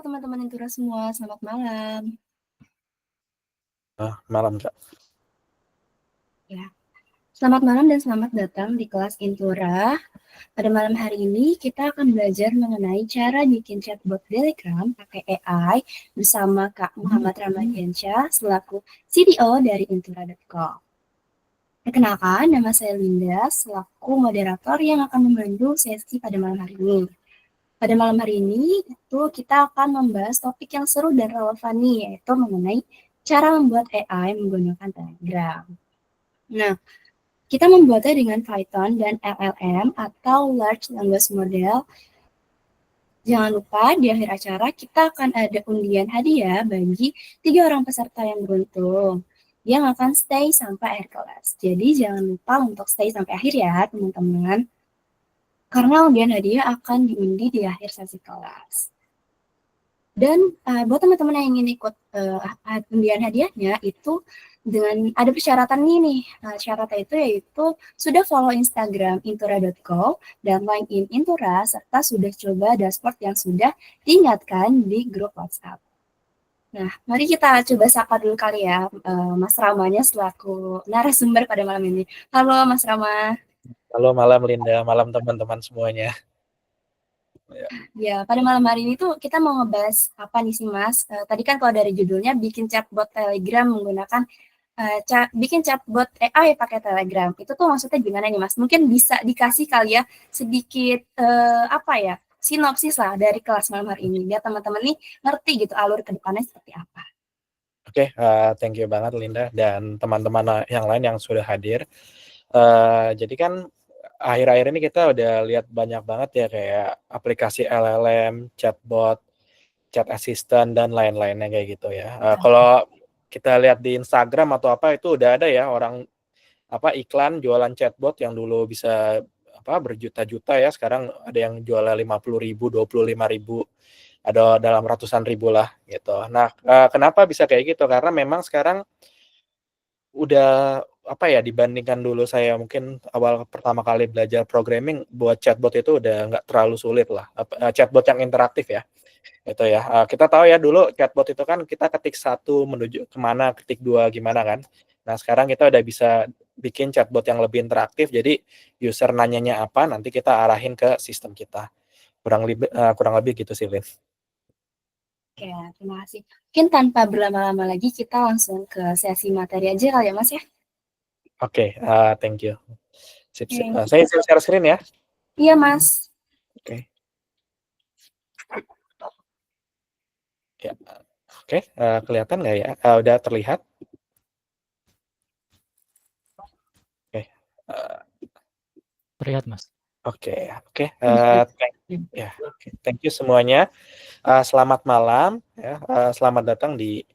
teman-teman Intura semua, selamat malam. Malam, Kak. Ya, selamat malam dan selamat datang di kelas Intura. Pada malam hari ini kita akan belajar mengenai cara bikin chatbot Telegram pakai AI bersama Kak Muhammad Ramadiansyah selaku CTO dari Intura.com. Perkenalkan, nama saya Linda selaku moderator yang akan membantu sesi pada malam hari ini. Pada malam hari ini, itu kita akan membahas topik yang seru dan relevan nih, yaitu mengenai cara membuat AI menggunakan Telegram. Nah, kita membuatnya dengan Python dan LLM atau Large Language Model. Jangan lupa di akhir acara kita akan ada undian hadiah bagi 3 orang peserta yang beruntung yang akan stay sampai akhir kelas. Jadi jangan lupa untuk stay sampai akhir ya teman-teman. Karena undian hadiah akan diundi di akhir sesi kelas. Dan buat teman-teman yang ingin ikut undian hadiahnya itu dengan ada persyaratan nih. Syaratnya itu yaitu sudah follow Instagram intura.co dan LinkedIn Intura serta sudah coba dashboard yang sudah diingatkan di grup WhatsApp. Nah, mari kita coba sapa dulu kali ya Mas Ramanya selaku narasumber pada malam ini. Halo Mas Rama. Halo, malam Linda, malam teman-teman semuanya. Ya, pada malam hari ini tuh kita mau ngebahas apa nih sih Mas? Tadi kan kalau dari judulnya bikin chatbot Telegram menggunakan bikin chatbot AI pakai Telegram. Itu tuh maksudnya gimana nih Mas? Mungkin bisa dikasih kali ya sedikit apa ya? Sinopsis lah dari kelas malam hari ini biar teman-teman nih ngerti gitu alur ke depannya seperti apa. Oke, thank you banget Linda dan teman-teman yang lain yang sudah hadir. Jadi kan akhir-akhir ini kita udah lihat banyak banget ya kayak aplikasi LLM, chatbot, chat assistant dan lain-lainnya kayak gitu ya. Kalau kita lihat di Instagram atau apa itu udah ada ya orang iklan jualan chatbot yang dulu bisa berjuta-juta ya, sekarang ada yang jualnya 50.000, 25.000, ada dalam ratusan ribu lah gitu. Nah, kenapa bisa kayak gitu? Karena memang sekarang udah dibandingkan dulu saya mungkin awal pertama kali belajar programming, buat chatbot itu udah nggak terlalu sulit lah. Chatbot yang interaktif ya, itu ya. Kita tahu ya dulu chatbot itu kan kita ketik 1 menuju kemana, ketik 2 gimana kan. Nah, sekarang kita udah bisa bikin chatbot yang lebih interaktif, jadi user nanyanya apa, nanti kita arahin ke sistem kita. Kurang lebih gitu sih, Lin. Oke, terima kasih. Mungkin tanpa berlama-lama lagi kita langsung ke sesi materi aja kali ya Mas ya? Oke, thank you. Sip. Oke. Saya share screen ya. Iya Mas. Oke. Ya. Oke, kelihatan nggak ya? Udah terlihat? Oke. Terlihat, Mas. Oke. Thank you semuanya. Selamat malam ya. Selamat datang di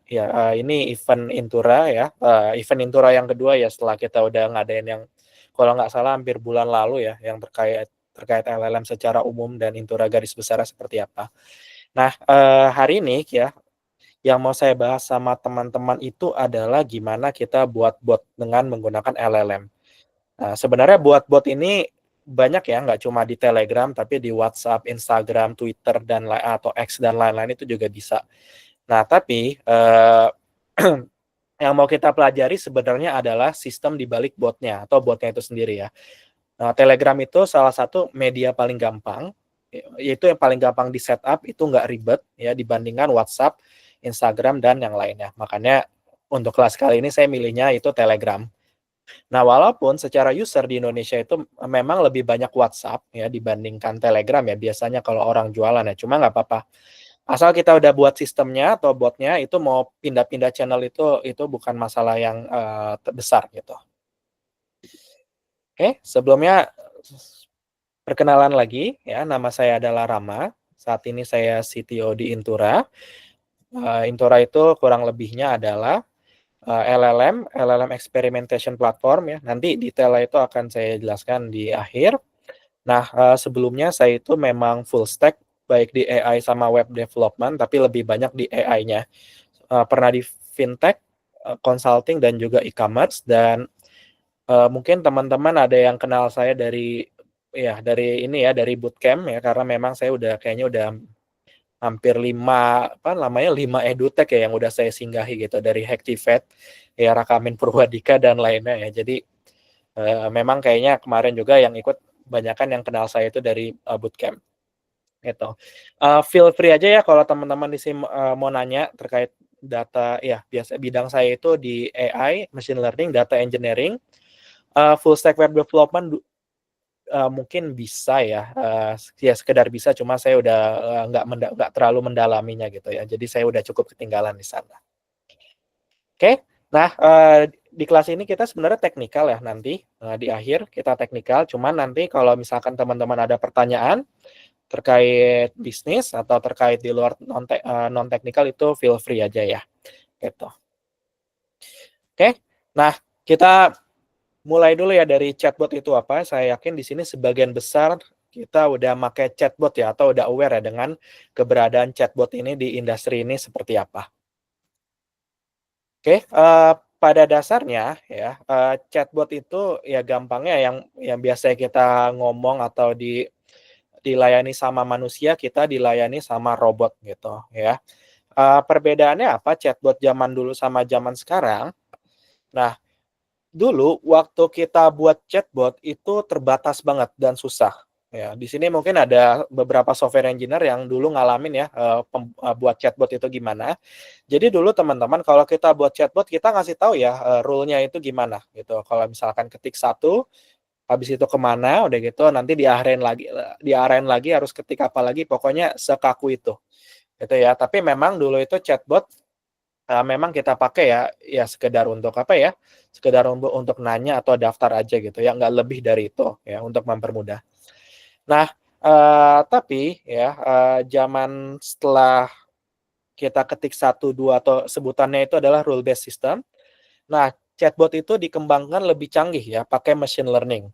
ini event Intura ya. Event Intura yang kedua ya setelah kita udah ngadain yang kalau nggak salah hampir bulan lalu ya yang terkait LLM secara umum dan Intura garis besar seperti apa. Nah, hari ini ya yang mau saya bahas sama teman-teman itu adalah gimana kita buat bot dengan menggunakan LLM. Nah, sebenarnya buat bot ini banyak ya, nggak cuma di Telegram, tapi di WhatsApp, Instagram, Twitter, atau X dan lain-lain itu juga bisa. Nah, tapi yang mau kita pelajari sebenarnya adalah sistem di balik botnya atau botnya itu sendiri ya. Nah, Telegram itu salah satu media paling gampang, yaitu yang paling gampang di setup, itu nggak ribet ya dibandingkan WhatsApp, Instagram, dan yang lainnya. Makanya untuk kelas kali ini saya milihnya itu Telegram. Nah, walaupun secara user di Indonesia itu memang lebih banyak WhatsApp ya dibandingkan Telegram ya biasanya kalau orang jualan ya, cuma nggak apa-apa. Asal kita udah buat sistemnya atau botnya, itu mau pindah-pindah channel itu bukan masalah yang besar gitu. Oke, sebelumnya perkenalan lagi ya, nama saya adalah Rama. Saat ini saya CTO di Intura. Intura itu kurang lebihnya adalah LLM experimentation platform ya. Nanti detailnya itu akan saya jelaskan di akhir. Nah, sebelumnya saya itu memang full stack baik di AI sama web development, tapi lebih banyak di AI-nya. Pernah di fintech, consulting dan juga e-commerce, dan mungkin teman-teman ada yang kenal saya dari bootcamp ya, karena memang saya kayaknya udah hampir 5 edutech ya yang udah saya singgahi gitu, dari Hacktivate, ya Rakamin Purwadika dan lainnya ya. Jadi memang kayaknya kemarin juga yang ikut banyakan yang kenal saya itu dari bootcamp gitu. Feel free aja ya kalau teman-teman di sini mau nanya terkait data ya, biasa bidang saya itu di AI, machine learning, data engineering, full stack web development mungkin bisa ya, ya sekedar bisa, cuma saya udah nggak terlalu mendalaminya gitu ya. Jadi saya udah cukup ketinggalan di sana. Oke, nah di kelas ini kita sebenarnya teknikal ya nanti, di akhir kita teknikal, cuman nanti kalau misalkan teman-teman ada pertanyaan terkait bisnis atau terkait di luar non teknikal itu feel free aja ya, gitu. Oke, nah kita mulai dulu ya dari chatbot itu apa. Saya yakin di sini sebagian besar kita udah pakai chatbot ya, atau udah aware ya dengan keberadaan chatbot ini di industri ini seperti apa. Oke, pada dasarnya ya, chatbot itu ya gampangnya yang biasa kita ngomong atau dilayani sama manusia, kita dilayani sama robot gitu ya. Perbedaannya apa chatbot zaman dulu sama zaman sekarang? Nah, dulu waktu kita buat chatbot itu terbatas banget dan susah. Ya, di sini mungkin ada beberapa software engineer yang dulu ngalamin ya, buat chatbot itu gimana. Jadi dulu teman-teman kalau kita buat chatbot kita ngasih tahu ya, rule-nya itu gimana gitu. Kalau misalkan ketik satu, habis itu kemana, udah gitu nanti diarahin lagi harus ketik apa lagi, pokoknya sekaku itu, gitu ya. Tapi memang dulu itu chatbot memang kita pakai ya sekedar untuk apa ya, sekedar untuk nanya atau daftar aja gitu ya, nggak lebih dari itu ya, untuk mempermudah. Nah, tapi ya, zaman setelah kita ketik satu 2 atau sebutannya itu adalah rule based system. Nah, chatbot itu dikembangkan lebih canggih ya, pakai machine learning.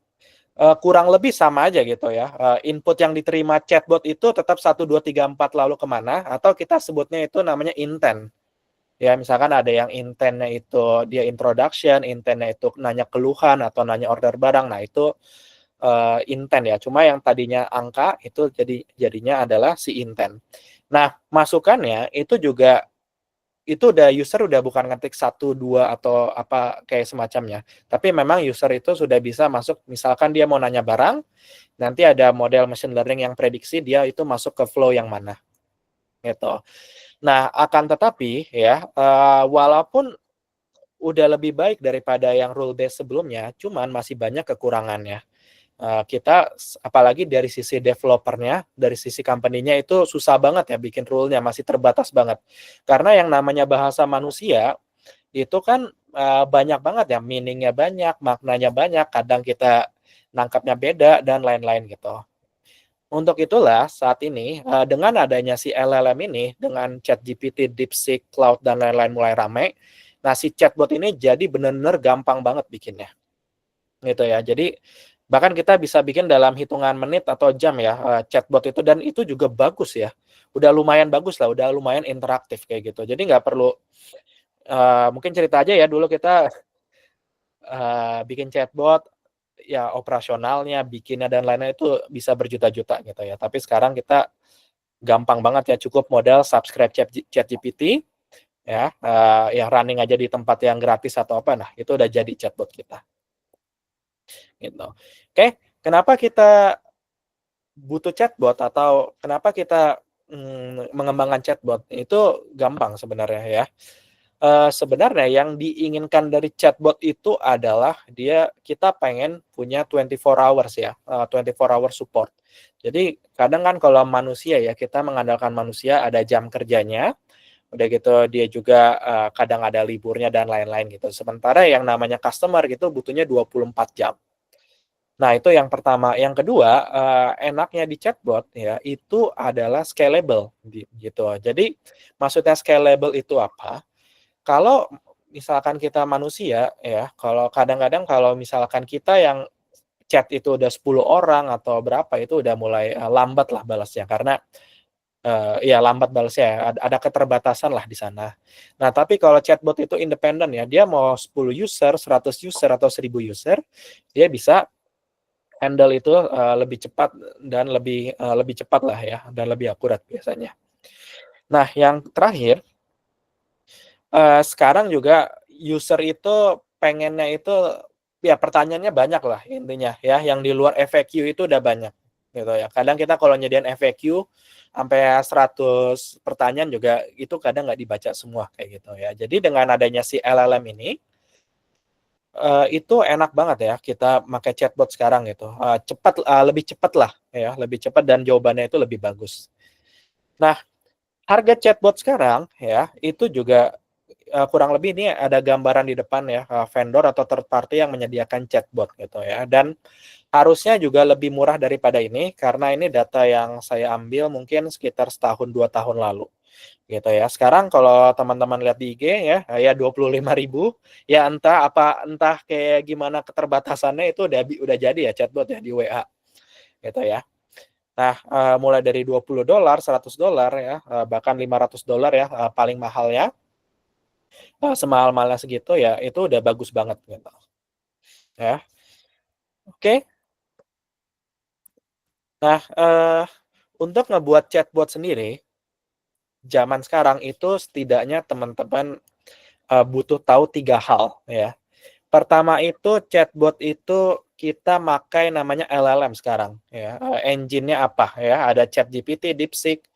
Kurang lebih sama aja gitu ya, input yang diterima chatbot itu tetap 1, 2, 3, 4 lalu kemana, atau kita sebutnya itu namanya intent. Ya, misalkan ada yang intentnya itu dia introduction, intentnya itu nanya keluhan atau nanya order barang. Nah, itu intent ya. Cuma yang tadinya angka itu jadinya adalah si intent. Nah, masukannya itu juga itu user udah bukan ngetik satu 2 atau apa kayak semacamnya. Tapi memang user itu sudah bisa masuk, misalkan dia mau nanya barang, nanti ada model machine learning yang prediksi dia itu masuk ke flow yang mana, gitu. Nah, akan tetapi ya, walaupun udah lebih baik daripada yang rule based sebelumnya, cuman masih banyak kekurangannya. Kita apalagi dari sisi developer-nya, dari sisi company-nya itu susah banget ya bikin rule-nya, masih terbatas banget. Karena yang namanya bahasa manusia, itu kan, banyak banget ya, meaning-nya banyak, maknanya banyak, kadang kita nangkapnya beda, dan lain-lain gitu. Untuk itulah saat ini, dengan adanya si LLM ini, dengan ChatGPT, DeepSeek, Claude, dan lain-lain mulai ramai, nah si chatbot ini jadi benar-benar gampang banget bikinnya, gitu ya. Jadi bahkan kita bisa bikin dalam hitungan menit atau jam ya, chatbot itu, dan itu juga bagus ya. Udah lumayan bagus lah, udah lumayan interaktif kayak gitu. Jadi nggak perlu, mungkin cerita aja ya, dulu kita bikin chatbot, ya operasionalnya, bikinnya dan lain-lain itu bisa berjuta-juta gitu ya. Tapi sekarang kita gampang banget ya, cukup modal subscribe ChatGPT ya, yang running aja di tempat yang gratis atau apa, nah itu udah jadi chatbot kita, gitu. Oke, kenapa kita butuh chatbot atau kenapa kita, mengembangkan chatbot, itu gampang sebenarnya ya. Sebenarnya yang diinginkan dari chatbot itu adalah kita pengen punya 24 hours ya, 24 hours support. Jadi kadang kan kalau manusia ya, kita mengandalkan manusia, ada jam kerjanya, udah gitu dia juga, kadang ada liburnya dan lain-lain gitu. Sementara yang namanya customer gitu butuhnya 24 jam. Nah, itu yang pertama. Yang kedua, enaknya di chatbot ya, itu adalah scalable gitu. Jadi maksudnya scalable itu apa? Kalau misalkan kita manusia ya, kalau kadang-kadang kalau misalkan kita yang chat itu udah 10 orang atau berapa, itu udah mulai, lambat lah balasnya karena, iya lambat balasnya ya, ada keterbatasan lah di sana. Nah, tapi kalau chatbot itu independen ya, dia mau 10 user, 100 user, atau 1000 user, dia bisa handle itu, lebih cepat dan lebih cepat lah ya, dan lebih akurat biasanya. Nah, yang terakhir, sekarang juga user itu pengennya itu ya pertanyaannya banyak lah intinya ya, yang di luar FAQ itu udah banyak, gitu ya. Kadang kita kalau nyediain FAQ sampai 100 pertanyaan juga itu kadang nggak dibaca semua, kayak gitu ya. Jadi dengan adanya si LLM ini, itu enak banget ya kita pakai chatbot sekarang gitu, lebih cepat lah ya, lebih cepat dan jawabannya itu lebih bagus. Nah, harga chatbot sekarang ya, itu juga, kurang lebih ini ada gambaran di depan ya, vendor atau third party yang menyediakan chatbot gitu ya, dan harusnya juga lebih murah daripada ini, karena ini data yang saya ambil mungkin sekitar setahun, 2 tahun lalu, gitu ya. Sekarang kalau teman-teman lihat di IG ya 25.000, ya entah kayak gimana keterbatasannya itu udah jadi ya chatbot ya di WA, gitu ya. Nah, mulai dari $20, $100 ya, bahkan $500 ya, paling mahalnya, semahal-mahalnya segitu ya, itu udah bagus banget gitu, ya. Oke. Nah, untuk ngebuat chatbot sendiri, zaman sekarang itu setidaknya teman-teman, butuh tahu 3 hal ya. Pertama itu chatbot itu kita makai namanya LLM sekarang ya, engine-nya apa ya, ada ChatGPT, DeepSeek,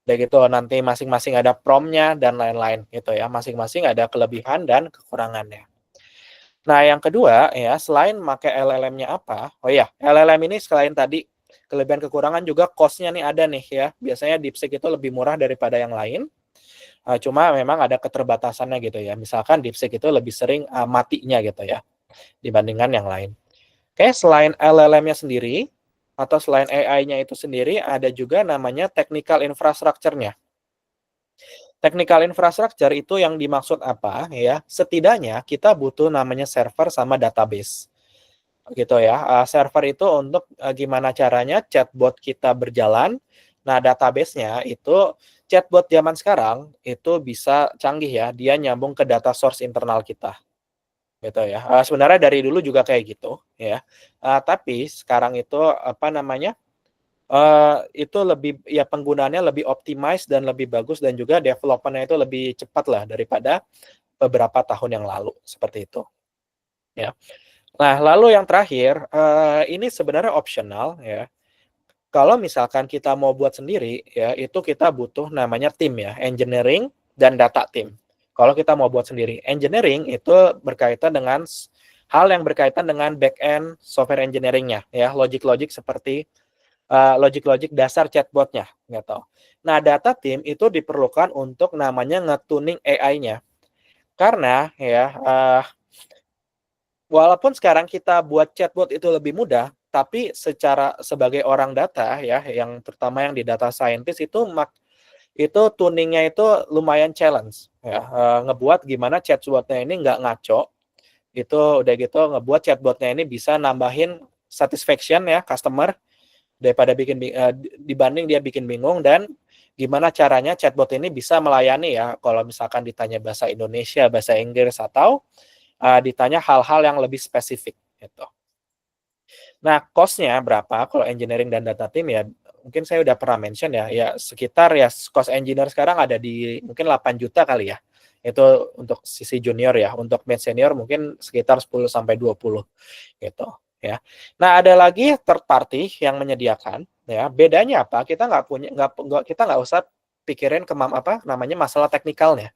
udah gitu nanti masing-masing ada prompt-nya dan lain-lain gitu ya, masing-masing ada kelebihan dan kekurangannya. Nah yang kedua ya, selain pakai LLM-nya apa, oh iya, LLM ini selain tadi kelebihan kekurangan juga cost-nya nih ada nih ya, biasanya DeepSeek itu lebih murah daripada yang lain, cuma memang ada keterbatasannya gitu ya, misalkan DeepSeek itu lebih sering, matinya gitu ya, dibandingkan yang lain. Oke, selain LLM-nya sendiri, atau selain AI-nya itu sendiri, ada juga namanya technical infrastructure-nya. Technical infrastructure itu yang dimaksud apa ya, setidaknya kita butuh namanya server sama database, gitu ya. Server itu untuk, gimana caranya chatbot kita berjalan, nah database-nya itu chatbot zaman sekarang itu bisa canggih ya, dia nyambung ke data source internal kita, gitu ya. Sebenarnya dari dulu juga kayak gitu ya, tapi sekarang itu, apa namanya, itu lebih ya penggunaannya lebih optimize dan lebih bagus dan juga development-nya itu lebih cepat lah daripada beberapa tahun yang lalu, seperti itu, ya. Nah, lalu yang terakhir, ini sebenarnya optional ya. Kalau misalkan kita mau buat sendiri ya, itu kita butuh namanya tim ya, engineering dan data team. Kalau kita mau buat sendiri, engineering itu berkaitan dengan hal yang berkaitan dengan back end software engineering-nya ya, logic-logic seperti logic-logic dasar chatbot-nya gitu. Nah, data team itu diperlukan untuk namanya nge-tuning AI-nya. Karena ya, walaupun sekarang kita buat chatbot itu lebih mudah, tapi sebagai orang data ya, yang terutama yang di data scientist itu tuningnya itu lumayan challenge ya, ngebuat gimana chatbot-nya ini nggak ngaco, itu udah gitu ngebuat chatbot-nya ini bisa nambahin satisfaction ya customer daripada dibanding dia bikin bingung, dan gimana caranya chatbot ini bisa melayani ya kalau misalkan ditanya bahasa Indonesia, bahasa Inggris, atau ditanya hal-hal yang lebih spesifik gitu. Nah, cost-nya berapa kalau engineering dan data team ya, mungkin saya udah pernah mention ya sekitar ya cost engineer sekarang ada di mungkin 8 juta kali ya. Itu untuk sisi junior ya, untuk mid senior mungkin sekitar 10 sampai 20 gitu ya. Nah, ada lagi third party yang menyediakan ya. Bedanya apa? Kita nggak usah pikirin apa namanya masalah teknikalnya.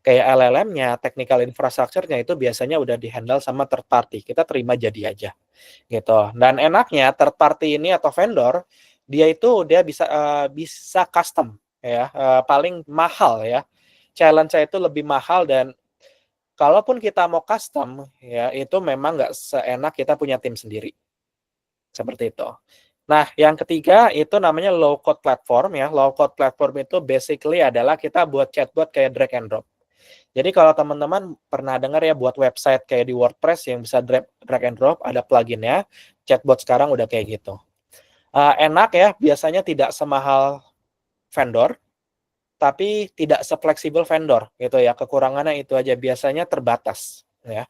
Kayak LLM-nya, technical infrastructure-nya itu biasanya udah di-handle sama third party. Kita terima jadi aja gitu. Dan enaknya third party ini atau vendor, dia itu dia bisa custom ya, paling mahal ya. Challenge-nya itu lebih mahal, dan kalaupun kita mau custom ya, itu memang nggak seenak kita punya tim sendiri, seperti itu. Nah, yang ketiga itu namanya low code platform ya. Low code platform itu basically adalah kita buat chatbot kayak drag and drop. Jadi kalau teman-teman pernah dengar ya buat website kayak di WordPress yang bisa drag and drop, ada pluginnya, chatbot sekarang udah kayak gitu. Enak ya, biasanya tidak semahal vendor, tapi tidak sefleksibel vendor gitu ya. Kekurangannya itu aja, biasanya terbatas ya.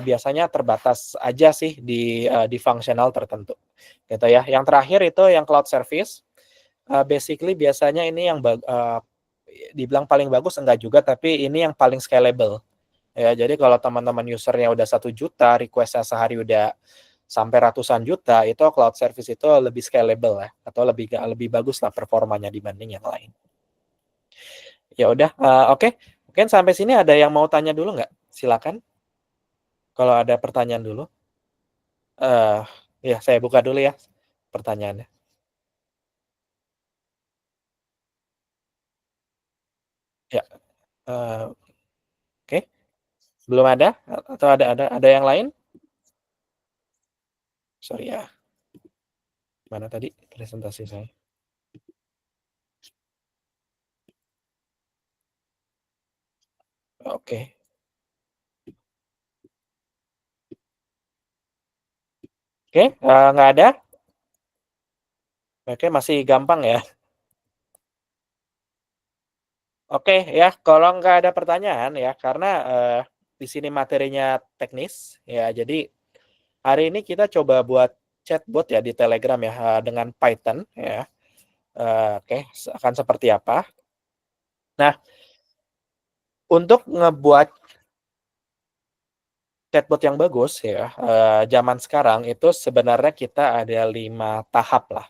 Biasanya terbatas aja sih di fungsional tertentu gitu ya. Yang terakhir itu yang cloud service, basically biasanya ini yang dibilang paling bagus enggak juga, tapi ini yang paling scalable. Ya, jadi kalau teman-teman usernya udah 1 juta, request-nya sehari udah sampai ratusan juta, itu cloud service itu lebih scalable ya, atau lebih bagus lah performanya dibanding yang lain. Ya udah, oke. Mungkin sampai sini ada yang mau tanya dulu nggak? Silakan. Kalau ada pertanyaan dulu. Eh, ya saya buka dulu ya pertanyaannya. Ya, oke. Belum ada? Atau ada yang lain? Sorry ya. Mana tadi presentasi saya? Oke. Oke, nggak ada? Oke, masih gampang ya. Oke ya, kalau nggak ada pertanyaan ya, karena, di sini materinya teknis ya, jadi hari ini kita coba buat chatbot ya di Telegram ya, dengan Python ya, oke, akan seperti apa. Nah, untuk ngebuat chatbot yang bagus ya, zaman sekarang itu sebenarnya kita ada 5 tahap lah,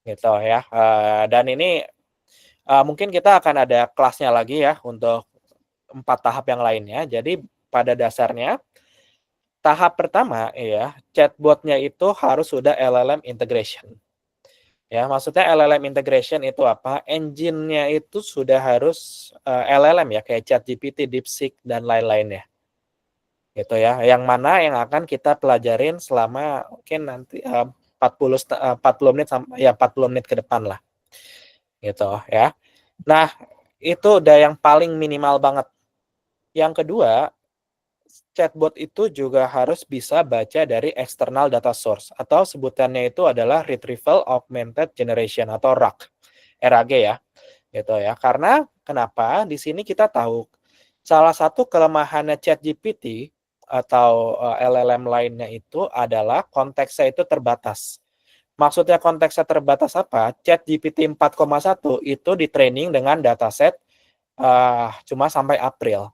gitu ya, dan ini, mungkin kita akan ada kelasnya lagi ya untuk 4 tahap yang lainnya. Jadi pada dasarnya tahap pertama ya, chatbot-nya itu harus sudah LLM integration. Ya, maksudnya LLM integration itu apa? Engine-nya itu sudah harus, LLM ya, kayak ChatGPT, DeepSeek, dan lain-lainnya. Gitu ya, yang mana yang akan kita pelajarin selama mungkin nanti, 40 menit ya 40 menit ke depan lah, gitu ya. Nah, itu udah yang paling minimal banget. Yang kedua, chatbot itu juga harus bisa baca dari external data source atau sebutannya itu adalah Retrieval Augmented Generation atau RAG, RAG ya, gitu ya. Karena kenapa? Di sini kita tahu salah satu kelemahannya ChatGPT atau, LLM lainnya itu adalah konteksnya itu terbatas. Maksudnya konteksnya terbatas apa? ChatGPT 4,1 itu di-training dengan dataset, cuma sampai April.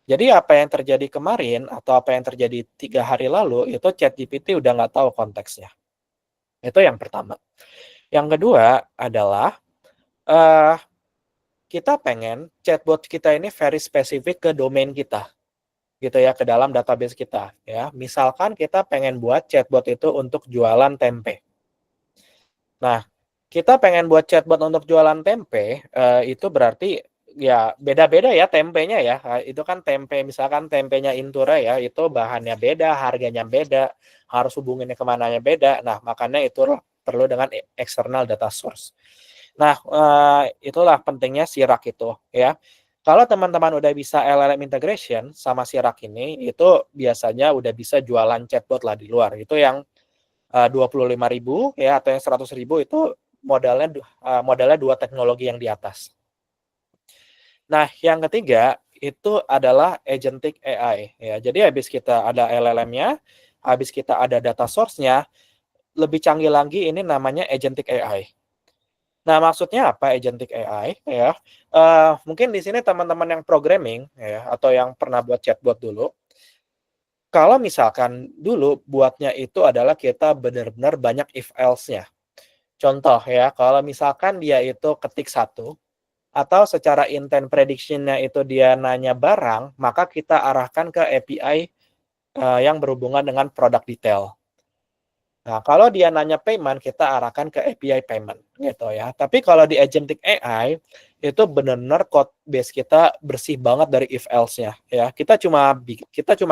Jadi apa yang terjadi kemarin atau apa yang terjadi 3 hari lalu itu ChatGPT udah nggak tahu konteksnya. Itu yang pertama. Yang kedua adalah, eee, kita pengen chatbot kita ini very spesifik ke domain kita, gitu ya, ke dalam database kita, ya. Misalkan kita pengen buat chatbot itu untuk jualan tempe. Nah, kita pengen buat chatbot untuk jualan tempe, itu berarti ya beda-beda ya tempenya ya, itu kan tempe misalkan tempenya Intura ya, itu bahannya beda, harganya beda, harus hubunginnya ke mananya beda. Nah, makanya itu perlu dengan external data source. Nah, itulah pentingnya si RAG itu ya. Kalau teman-teman udah bisa LLM integration sama si RAG ini, itu biasanya udah bisa jualan chatbot lah di luar. Itu yang 25.000 ya atau yang 100.000 itu modalnya 2 teknologi yang di atas. Nah, yang ketiga itu adalah agentic AI ya. Jadi habis kita ada LLM-nya, habis kita ada data source-nya, lebih canggih lagi ini namanya agentic AI. Nah, maksudnya apa agentic AI ya? Mungkin di sini teman-teman yang programming ya atau yang pernah buat chatbot dulu, kalau misalkan dulu buatnya itu adalah kita benar-benar banyak if else-nya. Contoh ya, kalau misalkan dia itu ketik satu atau secara intent prediction-nya itu dia nanya barang, maka kita arahkan ke API, yang berhubungan dengan product detail. Nah, kalau dia nanya payment, kita arahkan ke API payment, gitu ya. Tapi kalau di agentic AI, itu benar-benar code base kita bersih banget dari if else-nya, ya. Kita cuma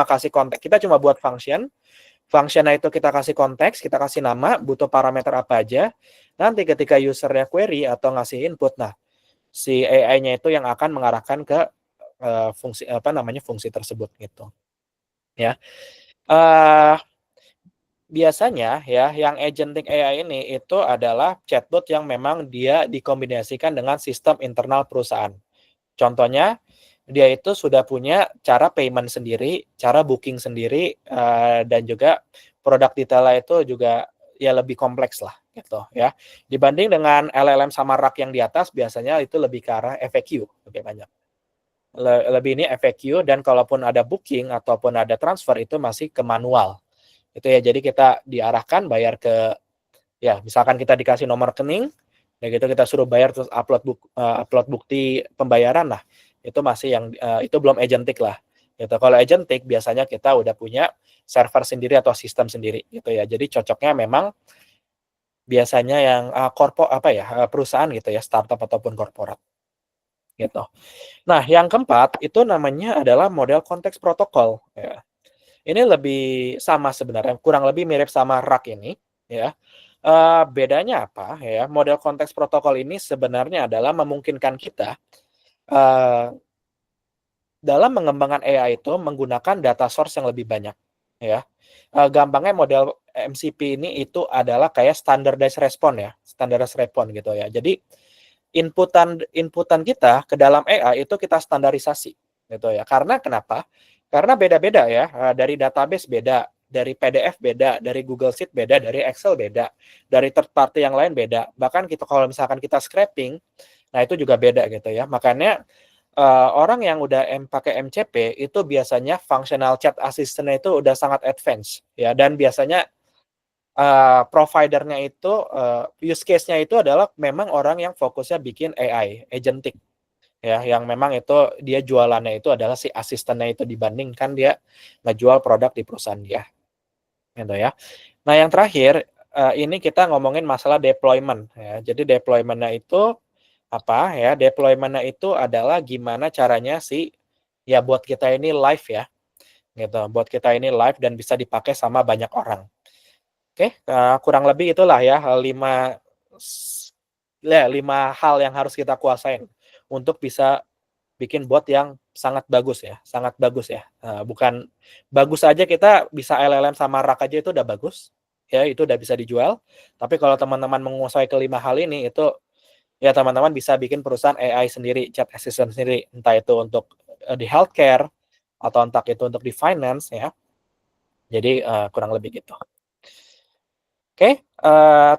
kasih konteks, kita cuma buat function, function-nya itu kita kasih konteks, kita kasih nama, butuh parameter apa aja. Nanti ketika user-nya query atau ngasih input, nah si AI-nya itu yang akan mengarahkan ke fungsi tersebut gitu. Ya. Uh, Biasanya ya yang agentic AI ini itu adalah chatbot yang memang dia dikombinasikan dengan sistem internal perusahaan. Contohnya dia itu sudah punya cara payment sendiri, cara booking sendiri, dan juga produk detailnya itu juga ya lebih kompleks lah gitu ya. Dibanding dengan LLM sama RAG yang di atas biasanya itu lebih ke arah FAQ lebih banyak. Lebih ini FAQ dan kalaupun ada booking ataupun ada transfer itu masih ke manual. Itu ya, jadi kita diarahkan bayar ke ya misalkan kita dikasih nomor rekening, ya gitu kita suruh bayar terus upload bukti pembayaran lah. Itu masih yang itu belum agentic lah. Gitu. Kalau agentic biasanya kita udah punya server sendiri atau sistem sendiri gitu ya. Jadi cocoknya memang biasanya yang perusahaan gitu ya, startup ataupun korporat gitu. Nah, yang keempat itu namanya adalah model konteks protokol ya. Ini lebih sama sebenarnya, kurang lebih mirip sama RAG ini ya. Bedanya apa ya, model konteks protokol ini sebenarnya adalah memungkinkan kita, eee, dalam mengembangkan AI itu menggunakan data source yang lebih banyak ya. Gampangnya model MCP ini itu adalah kayak standardized response ya, standardized response gitu ya. Jadi inputan inputan kita ke dalam AI itu kita standarisasi gitu ya. Karena kenapa? Karena beda-beda ya, dari database beda, dari PDF beda, dari Google Sheet beda, dari Excel beda, dari third party yang lain beda. Bahkan kita kalau misalkan kita scraping, nah itu juga beda gitu ya. Makanya, orang yang udah pakai MCP itu biasanya functional chat assistant itu udah sangat advance ya dan biasanya provider-nya itu, use case-nya itu adalah memang orang yang fokusnya bikin AI, agentic, ya, yang memang itu dia jualannya itu adalah si asistennya itu dibandingkan dia ngejual produk di perusahaan dia, gitu ya. Nah, yang terakhir, ini kita ngomongin masalah deployment, ya. Jadi deployment-nya itu apa, ya, deployment-nya itu adalah gimana caranya ya buat kita ini live ya, gitu, buat kita ini live dan bisa dipakai sama banyak orang. Oke, kurang lebih itulah ya, 5 hal yang harus kita kuasain untuk bisa bikin bot yang sangat bagus ya, bukan bagus aja kita bisa LLM sama RAG aja itu udah bagus, ya itu udah bisa dijual. Tapi kalau teman-teman menguasai kelima hal ini, itu ya teman-teman bisa bikin perusahaan AI sendiri, chat assistant sendiri, entah itu untuk, di healthcare atau entah itu untuk di finance ya. Jadi, kurang lebih gitu. Oke,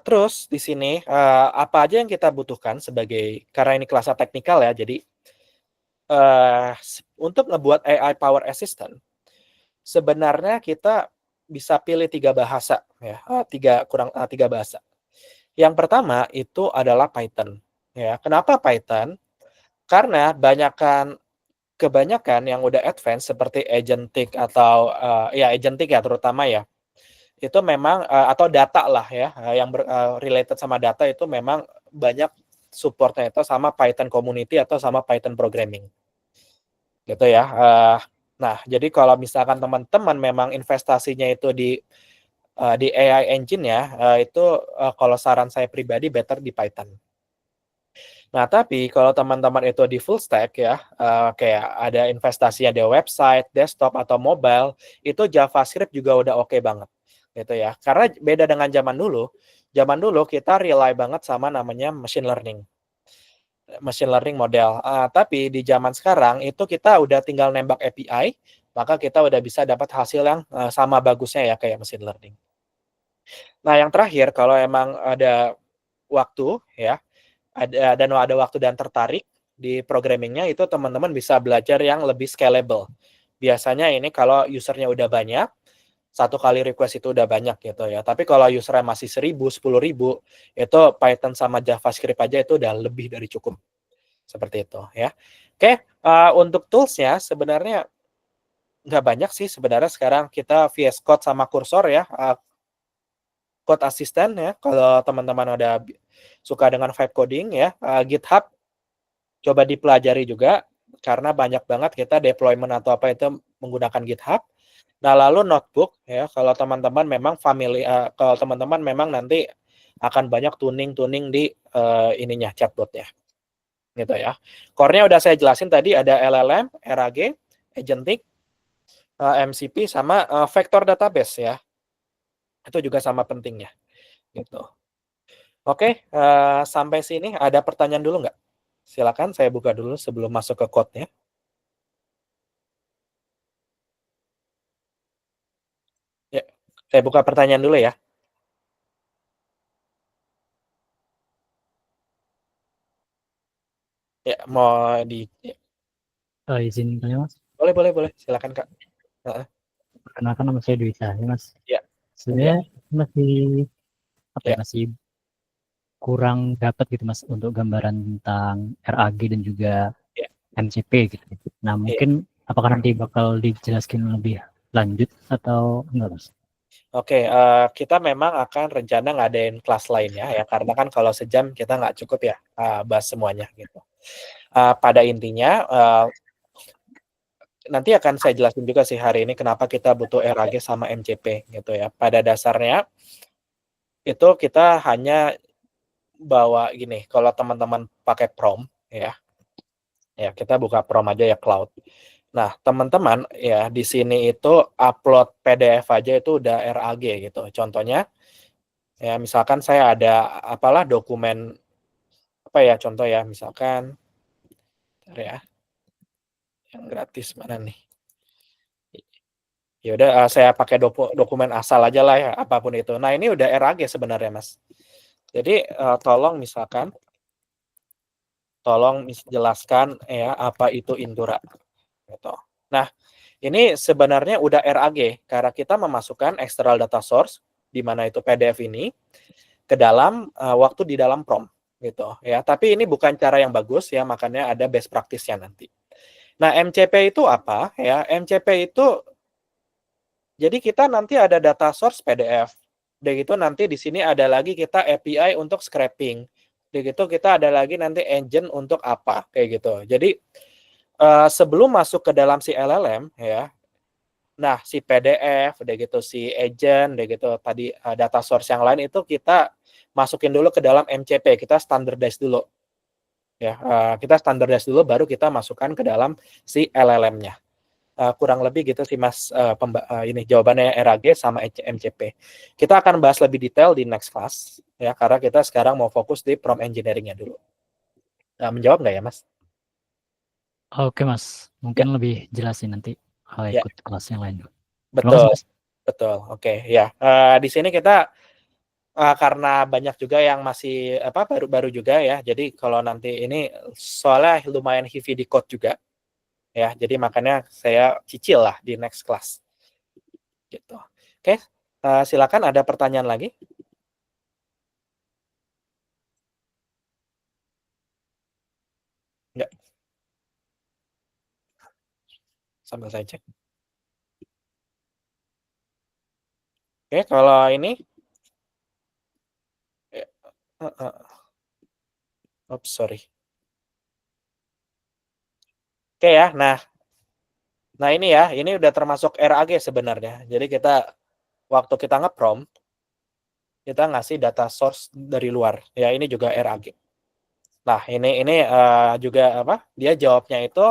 terus di sini, apa aja yang kita butuhkan sebagai karena ini kelasnya teknikal ya, jadi, untuk ngebuat AI power assistant, sebenarnya kita bisa pilih 3 bahasa ya, 3 bahasa. Yang pertama itu adalah Python, ya. Kenapa Python? Karena kebanyakan yang udah advance seperti agentic atau, ya agentic ya terutama ya, itu memang, atau data lah ya, yang related sama data itu memang banyak support-nya itu sama Python community atau sama Python programming, gitu ya. Nah, jadi kalau misalkan teman-teman memang investasinya itu di AI engine ya, itu, kalau saran saya pribadi better di Python. Nah, tapi kalau teman-teman itu di full stack ya, kayak ada investasinya di website, desktop, atau mobile, itu JavaScript juga udah oke banget, gitu ya. Karena beda dengan zaman dulu kita rely banget sama namanya machine learning model, tapi di zaman sekarang itu kita udah tinggal nembak API, maka kita udah bisa dapat hasil yang, sama bagusnya ya kayak machine learning. Nah, yang terakhir kalau emang ada waktu ya, ada waktu dan tertarik di programming-nya itu teman-teman bisa belajar yang lebih scalable. Biasanya ini kalau user-nya udah banyak, satu kali request itu udah banyak gitu ya. Tapi kalau user-nya masih 1.000, 10.000, itu Python sama JavaScript aja itu udah lebih dari cukup. Seperti itu ya. Oke, untuk tools-nya sebenarnya nggak banyak sih sebenarnya sekarang kita VS Code sama Cursor ya, Code Assistant ya, kalau teman-teman udah suka dengan vibe coding ya, GitHub coba dipelajari juga, karena banyak banget kita deployment atau apa itu menggunakan GitHub. Nah, lalu notebook ya, kalau teman-teman memang nanti akan banyak tuning-tuning di, ininya, chatbot-nya, gitu ya. Core-nya udah saya jelasin tadi ada LLM, RAG, agentic, MCP, sama, vector database ya. Itu juga sama pentingnya, gitu. Oke, sampai sini ada pertanyaan dulu nggak? Silakan saya buka dulu sebelum masuk ke code-nya. Ya, saya buka pertanyaan dulu ya. Ya, mau di Izin tanya Mas. boleh, silakan Kak. Heeh. Perkenalkan nama saya Dwi Cahya Mas. Ya, ya, Sebenarnya masih apa ya, ya, masih kurang dapat gitu Mas untuk gambaran tentang RAG dan juga ya, MCP gitu. Nah ya. mungkin apakah nanti bakal dijelaskan lebih lanjut atau enggak Mas? Oke, kita memang akan rencana ngadain kelas lainnya ya, karena kan kalau sejam kita nggak cukup ya, bahas semuanya gitu. Pada intinya, nanti akan saya jelasin juga sih hari ini kenapa kita butuh RAG sama MCP gitu ya. Pada dasarnya itu kita hanya bawa gini, kalau teman-teman pakai Prom ya kita buka Prom aja ya cloud. Nah, teman-teman ya di sini itu upload PDF aja itu udah RAG gitu. Contohnya ya misalkan saya ada apalah dokumen apa ya contoh ya misalkan ya yang gratis mana nih? Ya udah saya pakai dokumen asal aja lah ya apapun itu. Nah, ini udah RAG sebenarnya, Mas. Jadi tolong jelaskan ya apa itu Intura gitu. Nah, ini sebenarnya udah RAG karena kita memasukkan external data source di mana itu PDF ini ke dalam waktu di dalam prompt gitu ya. Tapi ini bukan cara yang bagus ya, makanya ada best practice-nya nanti. Nah, MCP itu apa ya? MCP itu jadi kita nanti ada data source PDF. Udah gitu nanti di sini ada lagi kita API untuk scraping. Udah gitu kita ada lagi nanti engine untuk apa kayak gitu. Jadi sebelum masuk ke dalam si LLM ya, nah si PDF, udah gitu si agent, udah gitu tadi data source yang lain itu kita masukin dulu ke dalam MCP, kita standardize dulu ya, kita standardize dulu baru kita masukkan ke dalam si LLM-nya. Kurang lebih gitu sih Mas, ini jawabannya RAG sama MCP. Kita akan bahas lebih detail di next class ya, karena kita sekarang mau fokus di prompt engineering-nya dulu. Menjawab nggak ya Mas? Oke Mas, Ya, mungkin lebih jelasin nanti ya, ikut kelas yang lain. Terima kasih betul, Mas. betul. Oke, ya. Di sini kita karena banyak juga yang masih apa baru-baru juga ya. Jadi kalau nanti ini soalnya lumayan heavy di code juga ya. Jadi makanya saya cicil lah di next class gitu. Oke, silakan ada pertanyaan lagi? Enggak, sambil saya cek. Oke, kalau ini oops, sorry. Oke ya. Nah ini ya, ini udah termasuk RAG sebenarnya. Jadi waktu kita nge-prompt, kita ngasih data source dari luar. Ya ini juga RAG. Nah ini juga apa? Dia jawabnya itu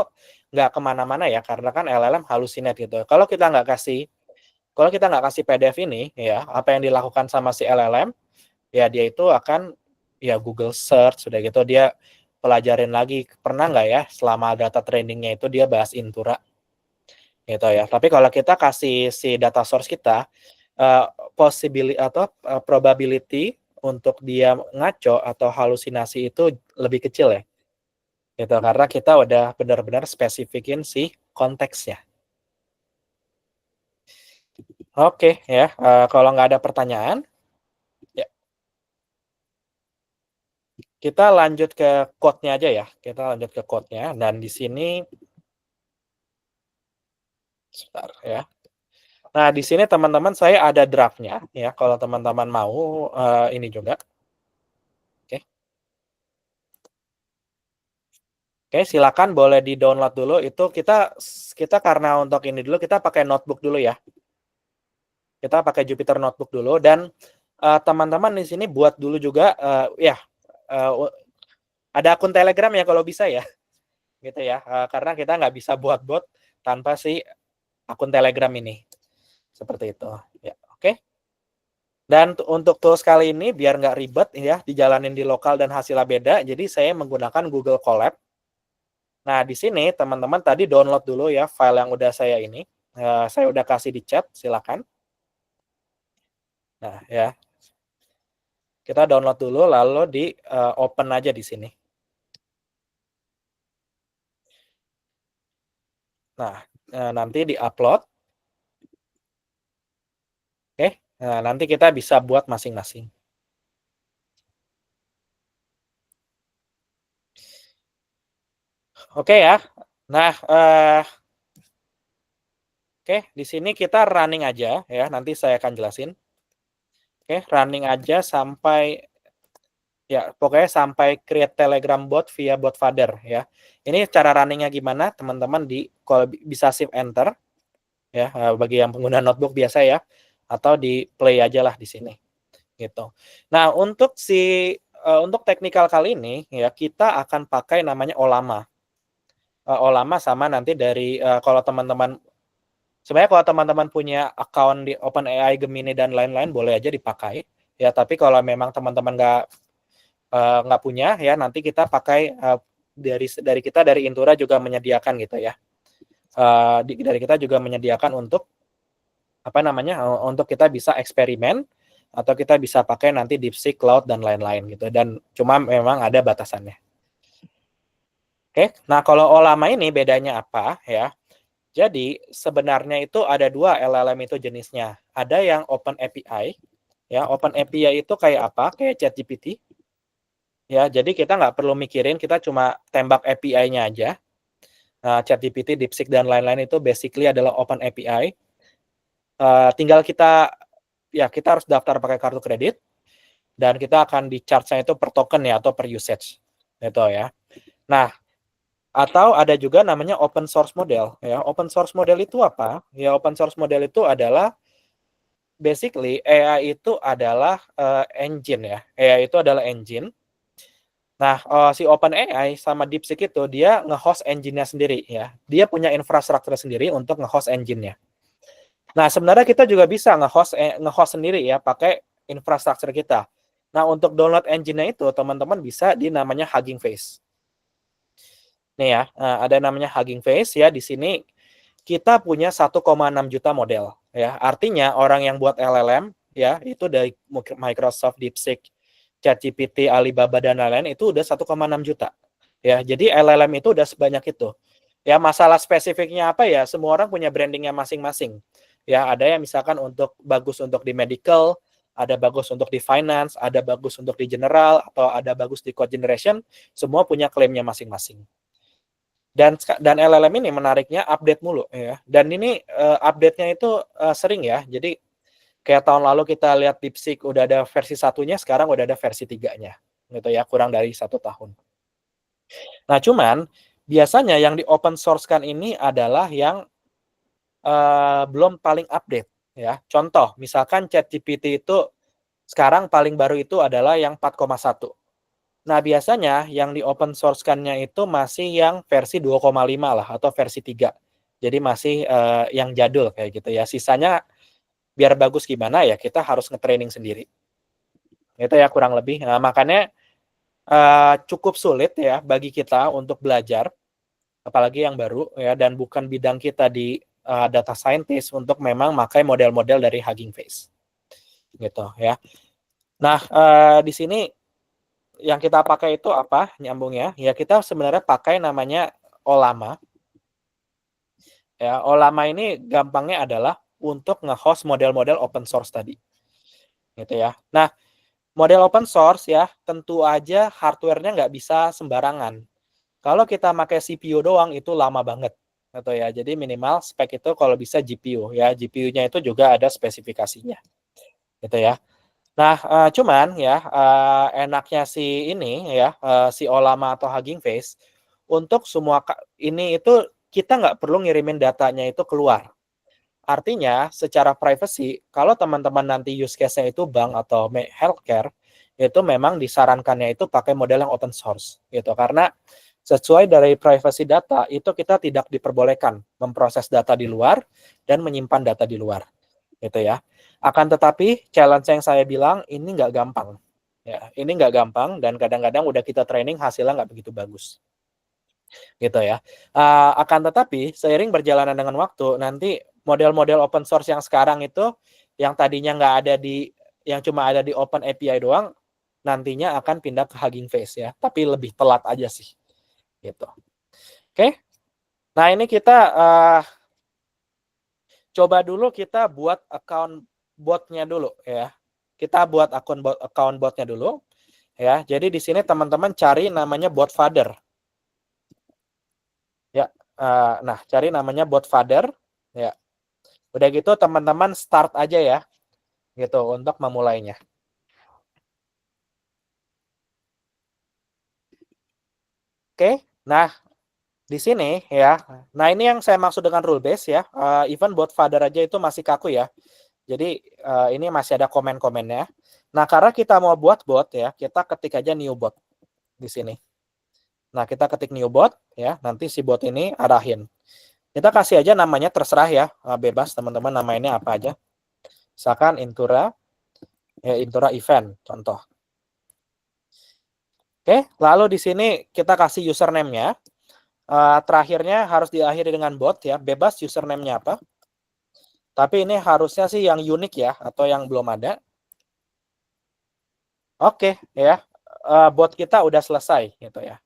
nggak kemana-mana ya, karena kan LLM halusinate gitu. Kalau kita nggak kasih PDF ini, ya apa yang dilakukan sama si LLM, ya dia itu akan ya Google search, sudah gitu dia pelajarin lagi pernah nggak ya selama data trainingnya itu dia bahas Intura gitu ya. Tapi kalau kita kasih si data source kita, possibility atau probability untuk dia ngaco atau halusinasi itu lebih kecil ya. Gitu karena kita udah benar-benar spesifikin si konteksnya. Oke ya, kalau nggak ada pertanyaan, ya kita lanjut ke code-nya aja ya. Kita lanjut ke code-nya dan di sini sebentar ya. Nah, di sini teman-teman saya ada draft-nya ya, kalau teman-teman mau ini juga. Oke. Oke, silakan boleh di-download dulu. Itu kita karena untuk ini dulu kita pakai notebook dulu ya. Kita pakai Jupyter Notebook dulu dan teman-teman di sini buat dulu juga ya ada akun Telegram ya kalau bisa ya. Gitu ya. Karena kita nggak bisa buat bot tanpa si akun Telegram ini. Seperti itu. Ya, oke. Dan untuk tools kali ini biar nggak ribet ya, dijalanin di lokal dan hasilnya beda, jadi saya menggunakan Google Colab. Nah, di sini teman-teman tadi download dulu ya file yang udah saya udah kasih di chat, silakan. Nah, ya. Kita download dulu lalu di open aja di sini. Nah, nanti di-upload. Oke, nah nanti kita bisa buat masing-masing. Oke ya. Nah, oke, di sini kita running aja ya, nanti saya akan jelasin. Oke, running aja sampai ya, pokoknya sampai create Telegram bot via bot father ya. Ini cara runningnya gimana, teman-teman kalau bisa shift enter ya, bagi yang pengguna notebook biasa ya, atau di play aja lah di sini gitu. Nah, untuk teknikal kali ini ya, kita akan pakai namanya Ollama. Ollama sama nanti dari kalau teman-teman sebenarnya kalau teman-teman punya account di OpenAI, Gemini dan lain-lain boleh aja dipakai ya, tapi kalau memang teman-teman nggak punya ya, nanti kita pakai dari Intura juga menyediakan gitu ya. Dari kita juga menyediakan untuk untuk kita bisa eksperimen atau kita bisa pakai nanti DeepSeek, Cloud dan lain-lain gitu, dan cuma memang ada batasannya. Oke, nah kalau Ollama ini bedanya apa ya? Jadi sebenarnya itu ada 2 LLM itu jenisnya. Ada yang Open API ya. Open API itu kayak apa? Kayak ChatGPT. Ya, jadi kita nggak perlu mikirin, kita cuma tembak API-nya aja. ChatGPT, DeepSeek dan lain-lain itu basically adalah Open API. Tinggal kita harus daftar pakai kartu kredit dan kita akan di-charge-nya itu per token ya, atau per usage. Gitu ya. Nah, atau ada juga namanya open source model ya. Open source model itu apa? Ya, open source model itu adalah basically AI itu adalah engine ya. AI itu adalah engine. Nah, si OpenAI sama DeepSeek itu dia nge-host engine-nya sendiri ya. Dia punya infrastruktur sendiri untuk nge-host engine-nya. Nah, sebenarnya kita juga bisa nge-host sendiri ya, pakai infrastruktur kita. Nah, untuk download engine-nya itu teman-teman bisa di namanya Hugging Face. Nih ya, ada namanya Hugging Face ya. Di sini kita punya 1,6 juta model ya. Artinya orang yang buat LLM ya, itu dari Microsoft, DeepSeek, ChatGPT, Alibaba dan lain-lain itu udah 1,6 juta. Ya, jadi LLM itu udah sebanyak itu. Ya, masalah spesifiknya apa ya? Semua orang punya brandingnya masing-masing. Ya, ada yang misalkan bagus untuk di medical, ada bagus untuk di finance, ada bagus untuk di general, atau ada bagus di code generation. Semua punya klaimnya masing-masing. Dan LLM ini menariknya update mulu ya. Dan ini update-nya itu sering ya. Jadi kayak tahun lalu kita lihat DeepSeek udah ada versi 1-nya, sekarang udah ada versi 3-nya. Gitu ya, kurang dari 1 tahun. Nah, cuman biasanya yang di open source-kan ini adalah yang belum paling update ya. Contoh, misalkan ChatGPT itu sekarang paling baru itu adalah yang 4,1. Nah, biasanya yang di open source-kannya itu masih yang versi 2,5 lah atau versi 3. Jadi masih yang jadul kayak gitu ya. Sisanya biar bagus gimana ya kita harus nge-training sendiri. Itu ya kurang lebih. Nah, makanya cukup sulit ya bagi kita untuk belajar, apalagi yang baru ya, dan bukan bidang kita di data scientist untuk memang pakai model-model dari Hugging Face. Gitu ya. Nah, di sini yang kita pakai itu apa nyambungnya? Ya kita sebenarnya pakai namanya Ollama. Ya, Ollama ini gampangnya adalah untuk nge-host model-model open source tadi. Gitu ya. Nah, model open source ya tentu aja hardware-nya nggak bisa sembarangan. Kalau kita pakai CPU doang itu lama banget. Gitu ya. Jadi minimal spek itu kalau bisa GPU ya. GPU-nya itu juga ada spesifikasinya. Gitu ya. Nah, cuman ya enaknya si ini ya, si Ollama atau Hugging Face untuk semua ini itu kita nggak perlu ngirimin datanya itu keluar. Artinya secara privacy kalau teman-teman nanti use case-nya itu bank atau healthcare itu memang disarankannya itu pakai model yang open source gitu, karena sesuai dari privacy data itu kita tidak diperbolehkan memproses data di luar dan menyimpan data di luar gitu ya. Akan tetapi challenge yang saya bilang ini nggak gampang. Ya, ini nggak gampang dan kadang-kadang udah kita training hasilnya nggak begitu bagus. Gitu ya. Akan tetapi seiring berjalanan dengan waktu nanti model-model open source yang sekarang itu yang tadinya nggak ada yang cuma ada di Open API doang nantinya akan pindah ke Hugging Face ya, tapi lebih telat aja sih. Gitu. Oke. Nah, ini kita coba dulu kita buat account botnya dulu ya. Kita buat account botnya dulu ya. Jadi di sini teman-teman cari namanya bot father. Ya, nah cari namanya bot father ya. Udah gitu teman-teman start aja ya, gitu untuk memulainya. Oke, nah di sini ya. Nah ini yang saya maksud dengan rule base ya. Even bot father aja itu masih kaku ya. Jadi ini masih ada komen-komennya. Nah karena kita mau buat bot ya, kita ketik aja new bot di sini. Nah kita ketik new bot ya, nanti si bot ini arahin. Kita kasih aja namanya terserah ya, bebas teman-teman namanya apa aja. Misalkan Intura, ya Intura event contoh. Oke, lalu di sini kita kasih username-nya. Terakhirnya harus diakhiri dengan bot ya, bebas username-nya apa. Tapi ini harusnya sih yang unik ya, atau yang belum ada. Oke ya, bot kita udah selesai gitu ya.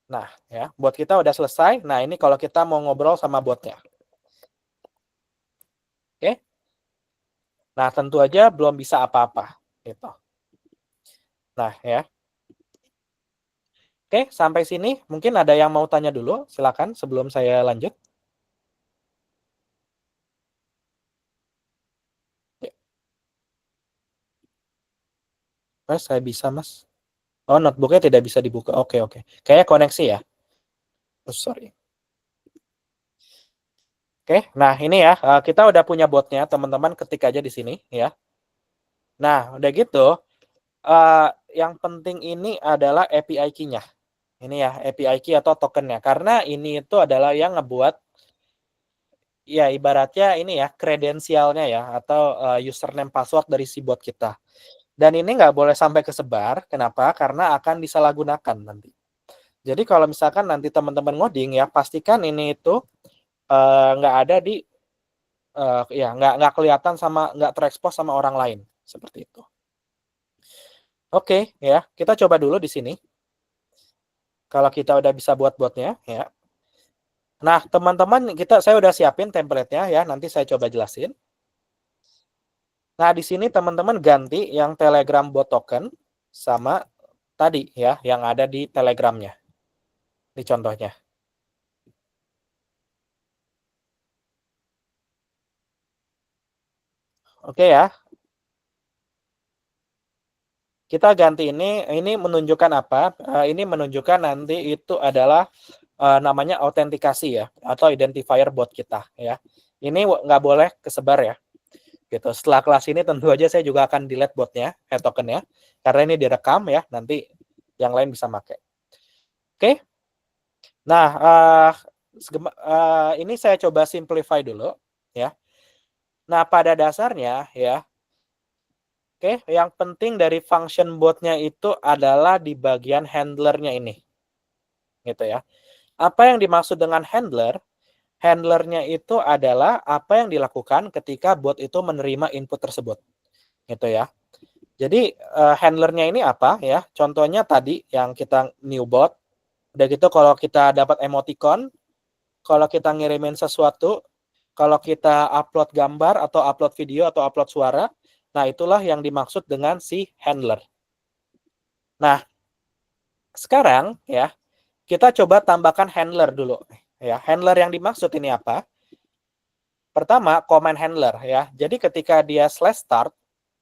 Nah ya, bot kita udah selesai. Nah ini kalau kita mau ngobrol sama botnya. Oke. Nah tentu aja belum bisa apa-apa gitu. Nah ya. Oke, sampai sini mungkin ada yang mau tanya dulu, silakan sebelum saya lanjut. Mas, saya bisa, Mas. Oh, notebooknya tidak bisa dibuka. Oke, oke. Kayaknya koneksi ya. Oh, sorry. Oke, nah ini ya, kita udah punya botnya, teman-teman ketik aja di sini ya. Nah, udah gitu, yang penting ini adalah API key-nya. Ini ya, API key atau tokennya. Karena ini itu adalah yang ngebuat, ya ibaratnya ini ya, kredensialnya ya, atau username password dari si bot kita. Dan ini nggak boleh sampai kesebar. Kenapa? Karena akan disalahgunakan nanti. Jadi kalau misalkan nanti teman-teman ngoding ya, pastikan ini itu nggak ada di ya nggak kelihatan sama nggak terekspos sama orang lain seperti itu. Oke ya, kita coba dulu di sini. Kalau kita udah bisa buat botnya ya. Nah teman-teman saya udah siapin template-nya ya. Nanti saya coba jelasin. Nah di sini teman-teman ganti yang Telegram bot token sama tadi ya yang ada di Telegramnya. Ini contohnya. Oke ya. Kita ganti ini menunjukkan apa? Ini menunjukkan nanti itu adalah namanya autentikasi ya atau identifier bot kita ya. Ini nggak boleh kesebar ya. Gitu. Setelah kelas ini tentu aja saya juga akan delete botnya, tokennya karena ini direkam ya, nanti yang lain bisa pakai. Oke. Nah, ini saya coba simplify dulu ya. Nah, pada dasarnya ya, oke, yang penting dari function botnya itu adalah di bagian handlernya ini. Gitu ya. Apa yang dimaksud dengan handler? Handlernya itu adalah apa yang dilakukan ketika bot itu menerima input tersebut. Gitu ya. Jadi handlernya ini apa ya? Contohnya tadi yang kita new bot. Udah gitu kalau kita dapat emoticon, kalau kita ngirimin sesuatu, kalau kita upload gambar atau upload video atau upload suara, nah itulah yang dimaksud dengan si handler. Nah, sekarang ya, kita coba tambahkan handler dulu. Ya, handler yang dimaksud ini apa? Pertama, command handler ya. Jadi ketika dia /start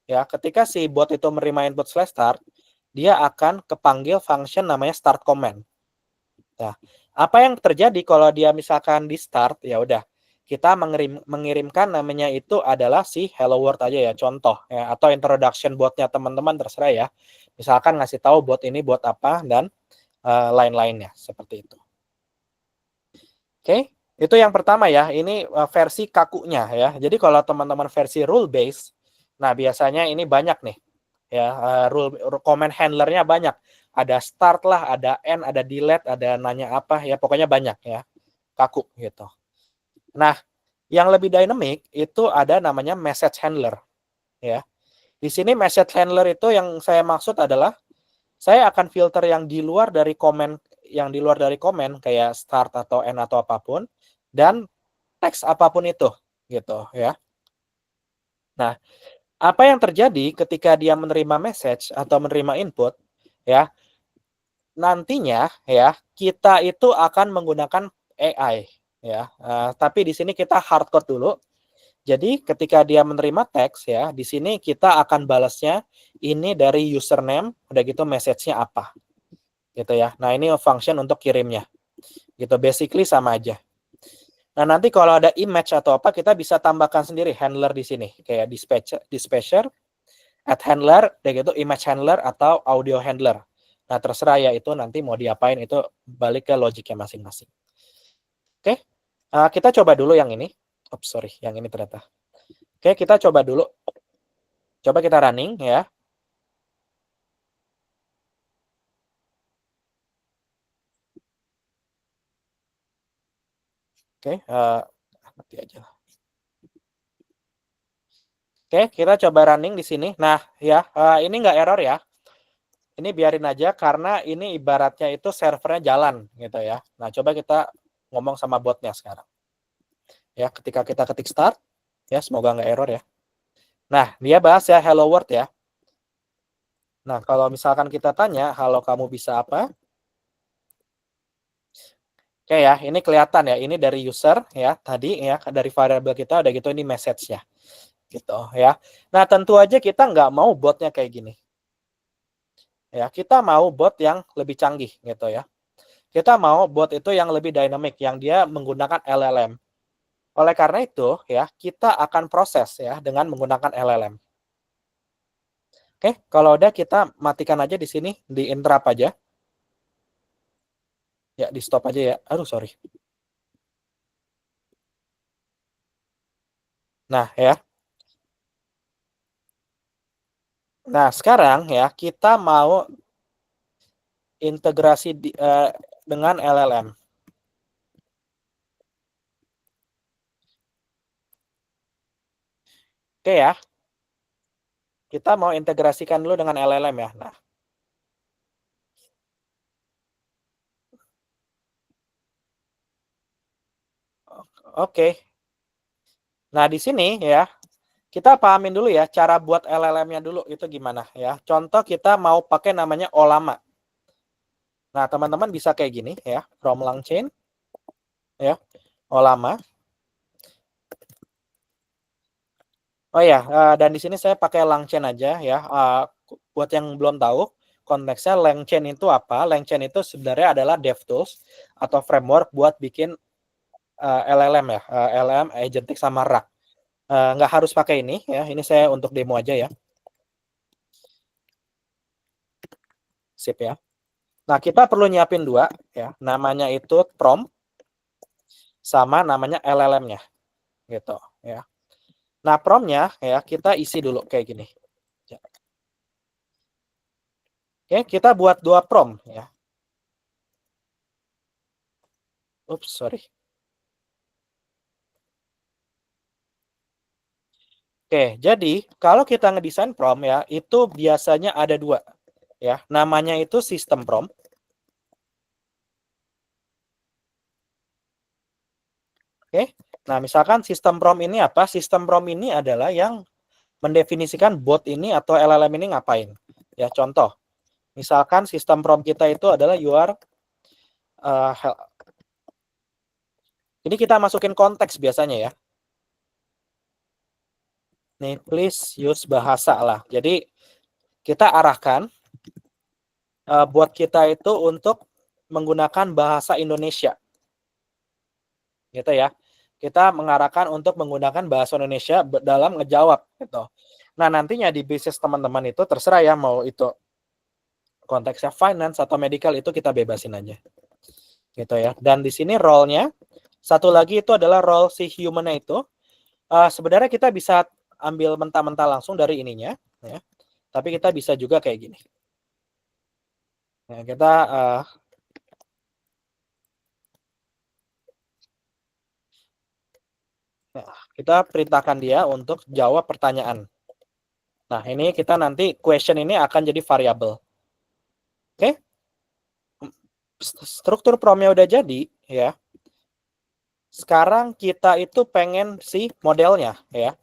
ya, ketika si bot itu menerima input /start, dia akan kepanggil function namanya start command. Nah, apa yang terjadi kalau dia misalkan di start, ya udah kita mengirimkan namanya itu adalah si hello world aja ya, contoh ya, atau introduction botnya teman-teman terserah ya. Misalkan ngasih tahu bot ini bot apa dan lain-lainnya seperti itu. Oke, itu yang pertama ya. Ini versi kakunya ya. Jadi kalau teman-teman versi rule base, nah biasanya ini banyak nih ya, rule command handlernya banyak. Ada start lah, ada end, ada delete, ada nanya apa ya, pokoknya banyak ya, kaku gitu. Nah, yang lebih dynamic itu ada namanya message handler ya. Di sini message handler itu yang saya maksud adalah saya akan filter yang di luar dari komen yang di luar dari komen kayak start atau end atau apapun, dan teks apapun itu gitu ya. Nah, apa yang terjadi ketika dia menerima message atau menerima input ya, nantinya ya kita itu akan menggunakan AI ya. Tapi di sini kita hardcode dulu. Jadi ketika dia menerima teks ya, di sini kita akan balasnya ini dari username, udah gitu message-nya apa. Gitu ya. Nah, ini function untuk kirimnya. Gitu, basically sama aja. Nah, nanti kalau ada image atau apa, kita bisa tambahkan sendiri handler di sini. Kayak dispatcher, add handler, udah gitu image handler atau audio handler. Nah, terserah ya itu nanti mau diapain, itu balik ke logiknya masing-masing. Oke, kita coba dulu yang ini. Oops, sorry, yang ini ternyata. Oke, kita coba dulu. Coba kita running ya. Oke, mati aja. Oke, kita coba running di sini. Nah, ya, ini nggak error ya. Ini biarin aja karena ini ibaratnya itu servernya jalan gitu ya. Nah, coba kita ngomong sama botnya sekarang. Ya, ketika kita ketik start, ya semoga nggak error ya. Nah, dia bahas ya hello world ya. Nah, kalau misalkan kita tanya, halo kamu bisa apa? Oke ya, ini kelihatan ya, ini dari user ya, tadi ya, dari variabel kita udah gitu ini message-nya. Gitu ya. Nah, tentu aja kita nggak mau botnya kayak gini. Ya, kita mau bot yang lebih canggih gitu ya. Kita mau bot itu yang lebih dynamic, yang dia menggunakan LLM. Oleh karena itu ya, kita akan proses ya dengan menggunakan LLM. Oke, kalau udah kita matikan aja di sini, di interrupt aja. Ya, di stop aja ya. Aduh, sorry. Nah, ya. Nah, sekarang ya kita mau integrasi dengan LLM. Oke ya. Kita mau integrasikan dulu dengan LLM ya. Nah. Oke. Nah, di sini ya, kita pahamin dulu ya cara buat LLM-nya dulu itu gimana ya. Contoh kita mau pakai namanya Olama. Nah, teman-teman bisa kayak gini ya, from LangChain ya, Olama. Oh ya, dan di sini saya pakai LangChain aja ya. Buat yang belum tahu, konteksnya LangChain itu apa? LangChain itu sebenarnya adalah DevTools atau framework buat bikin LLM ya, LLM, agentic sama RAG. Nggak harus pakai ini ya, ini saya untuk demo aja ya. Sip ya. Nah, kita perlu nyiapin dua ya, namanya itu prompt sama namanya LLM-nya gitu ya. Nah, prompt-nya ya kita isi dulu kayak gini. Oke, kita buat dua prompt ya. Oops, sorry. Oke, jadi kalau kita ngedesain prompt ya, itu biasanya ada dua ya. Namanya itu system prompt. Oke. Nah, misalkan sistem prompt ini apa? Sistem prompt ini adalah yang mendefinisikan bot ini atau LLM ini ngapain. Ya, contoh. Misalkan sistem prompt kita itu adalah you are ini kita masukin konteks biasanya ya. Nih, please use bahasa lah. Jadi kita arahkan buat kita itu untuk menggunakan bahasa Indonesia. Gitu ya. Kita mengarahkan untuk menggunakan bahasa Indonesia dalam ngejawab gitu. Nah, nantinya di bisnis teman-teman itu terserah ya mau itu konteksnya finance atau medical itu kita bebasin aja. Gitu ya. Dan di sini role-nya satu lagi itu adalah role si human-nya itu. Sebenarnya kita bisa ambil mentah-mentah langsung dari ininya ya. Tapi kita bisa juga kayak gini. Nah, kita perintahkan dia untuk jawab pertanyaan. Nah, ini kita nanti question ini akan jadi variabel. Oke? struktur promnya udah jadi, ya. Sekarang kita itu pengen si modelnya, ya.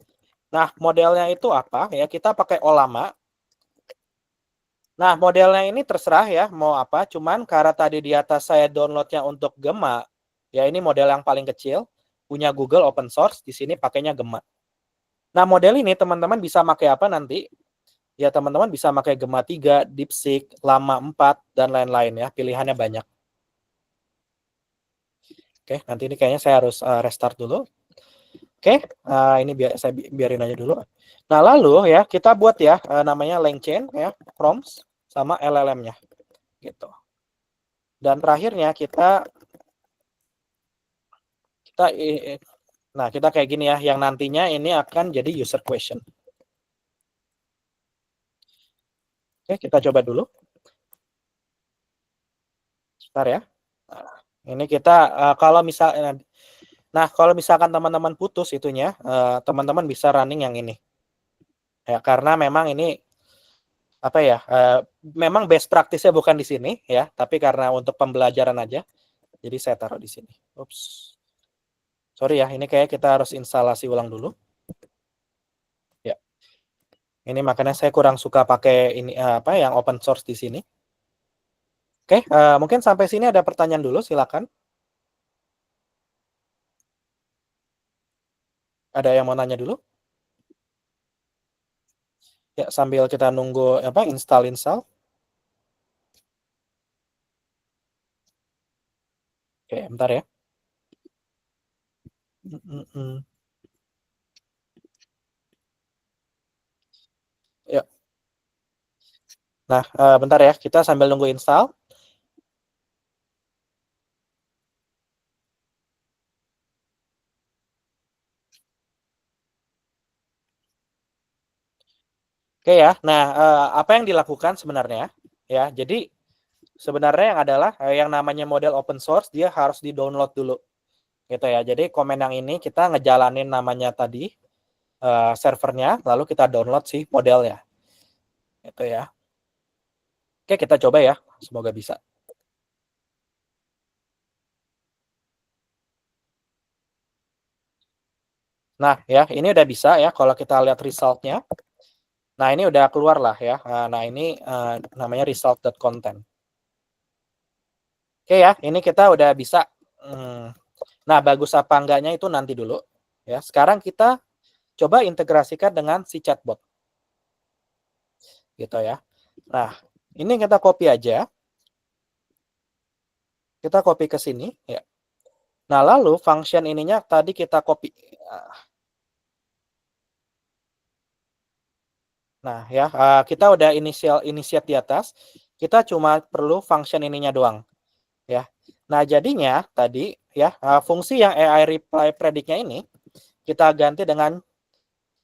Nah, modelnya itu apa? Ya, kita pakai Ollama. Nah, modelnya ini terserah ya mau apa, cuman karena tadi di atas saya downloadnya untuk Gema, ya ini model yang paling kecil, punya Google open source, di sini pakainya Gema. Nah, model ini teman-teman bisa pakai apa nanti? Ya, teman-teman bisa pakai Gema 3, DeepSeek, Llama 4, dan lain-lain ya, pilihannya banyak. Oke, nanti ini kayaknya saya harus restart dulu. Oke, ini saya biarin aja dulu. Nah, lalu ya kita buat ya namanya LangChain ya, prompts sama LLM-nya gitu. Dan terakhirnya kita nah, kita kayak gini ya, yang nantinya ini akan jadi user question. Oke, kita coba dulu. Sebentar ya. Nah, ini kita kalau misalkan teman-teman putus itunya, teman-teman bisa running yang ini. Ya, karena memang ini apa ya? Memang best practice-nya bukan di sini ya, tapi karena untuk pembelajaran aja. Jadi saya taruh di sini. Ups. Sorry ya, ini kayak kita harus instalasi ulang dulu. Ya. Ini makanya saya kurang suka pakai ini apa yang open source di sini. Oke, mungkin sampai sini ada pertanyaan dulu, silakan. Ada yang mau nanya dulu? Ya, sambil kita nunggu apa install. Oke, bentar ya. Ya. Nah, bentar ya, kita sambil nunggu install. Oke ya. Nah, apa yang dilakukan sebenarnya? Ya, jadi sebenarnya yang adalah yang namanya model open source dia harus di-download dulu. Gitu ya. Jadi komen yang ini kita ngejalanin namanya tadi servernya, lalu kita download sih modelnya. Gitu ya. Oke, kita coba ya. Semoga bisa. Nah, ya, ini udah bisa ya kalau kita lihat resultnya. Nah, ini udah keluar lah ya. Nah, ini namanya result.content. Oke ya, ini kita udah bisa. Nah, bagus apa enggaknya itu nanti dulu. Ya, sekarang kita coba integrasikan dengan si chatbot. Gitu ya. Nah, ini kita copy aja. Kita copy ke sini ya. Nah, lalu function ininya tadi kita copy. Nah, ya, kita udah initiate di atas. Kita cuma perlu function ininya doang. Ya. Nah, jadinya tadi ya, fungsi yang AI reply predict-nya ini kita ganti dengan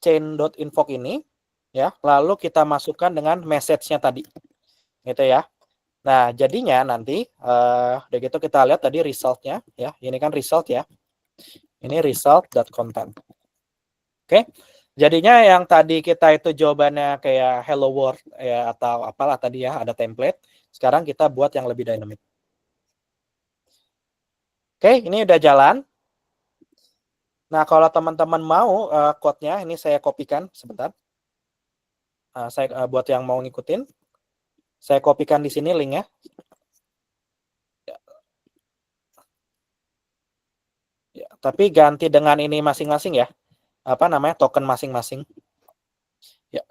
chain.invoke ini ya, lalu kita masukkan dengan message-nya tadi. Gitu ya. Nah, jadinya nanti udah gitu kita lihat tadi result-nya ya. Ini kan result ya. Ini result.content. Oke. Jadinya yang tadi kita itu jawabannya kayak hello world ya atau apalah tadi ya, ada template. Sekarang kita buat yang lebih dynamic. Oke, ini udah jalan. Nah, kalau teman-teman mau code-nya ini saya kopikan sebentar. Saya buat yang mau ngikutin. Saya kopikan di sini linknya. Ya, tapi ganti dengan ini masing-masing ya. Apa namanya? Token masing-masing. Ya.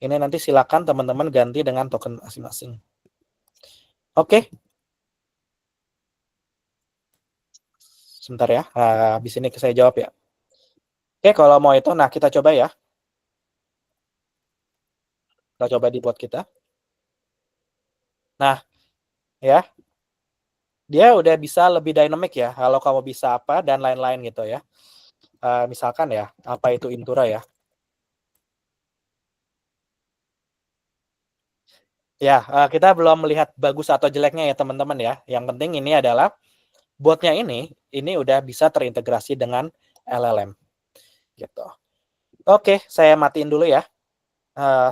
Ini nanti silakan teman-teman ganti dengan token masing-masing. Oke. Sebentar ya. Habis ini saya jawab ya. Oke, kalau mau itu nah kita coba ya. Kita coba dibuat kita. Nah, ya. Dia udah bisa lebih dynamic ya. Kalau kamu bisa apa dan lain-lain gitu ya. Misalkan ya, apa itu Intura ya. Ya, kita belum melihat bagus atau jeleknya ya teman-teman ya. Yang penting ini adalah botnya ini udah bisa terintegrasi dengan LLM. Gitu. Oke, saya matiin dulu ya.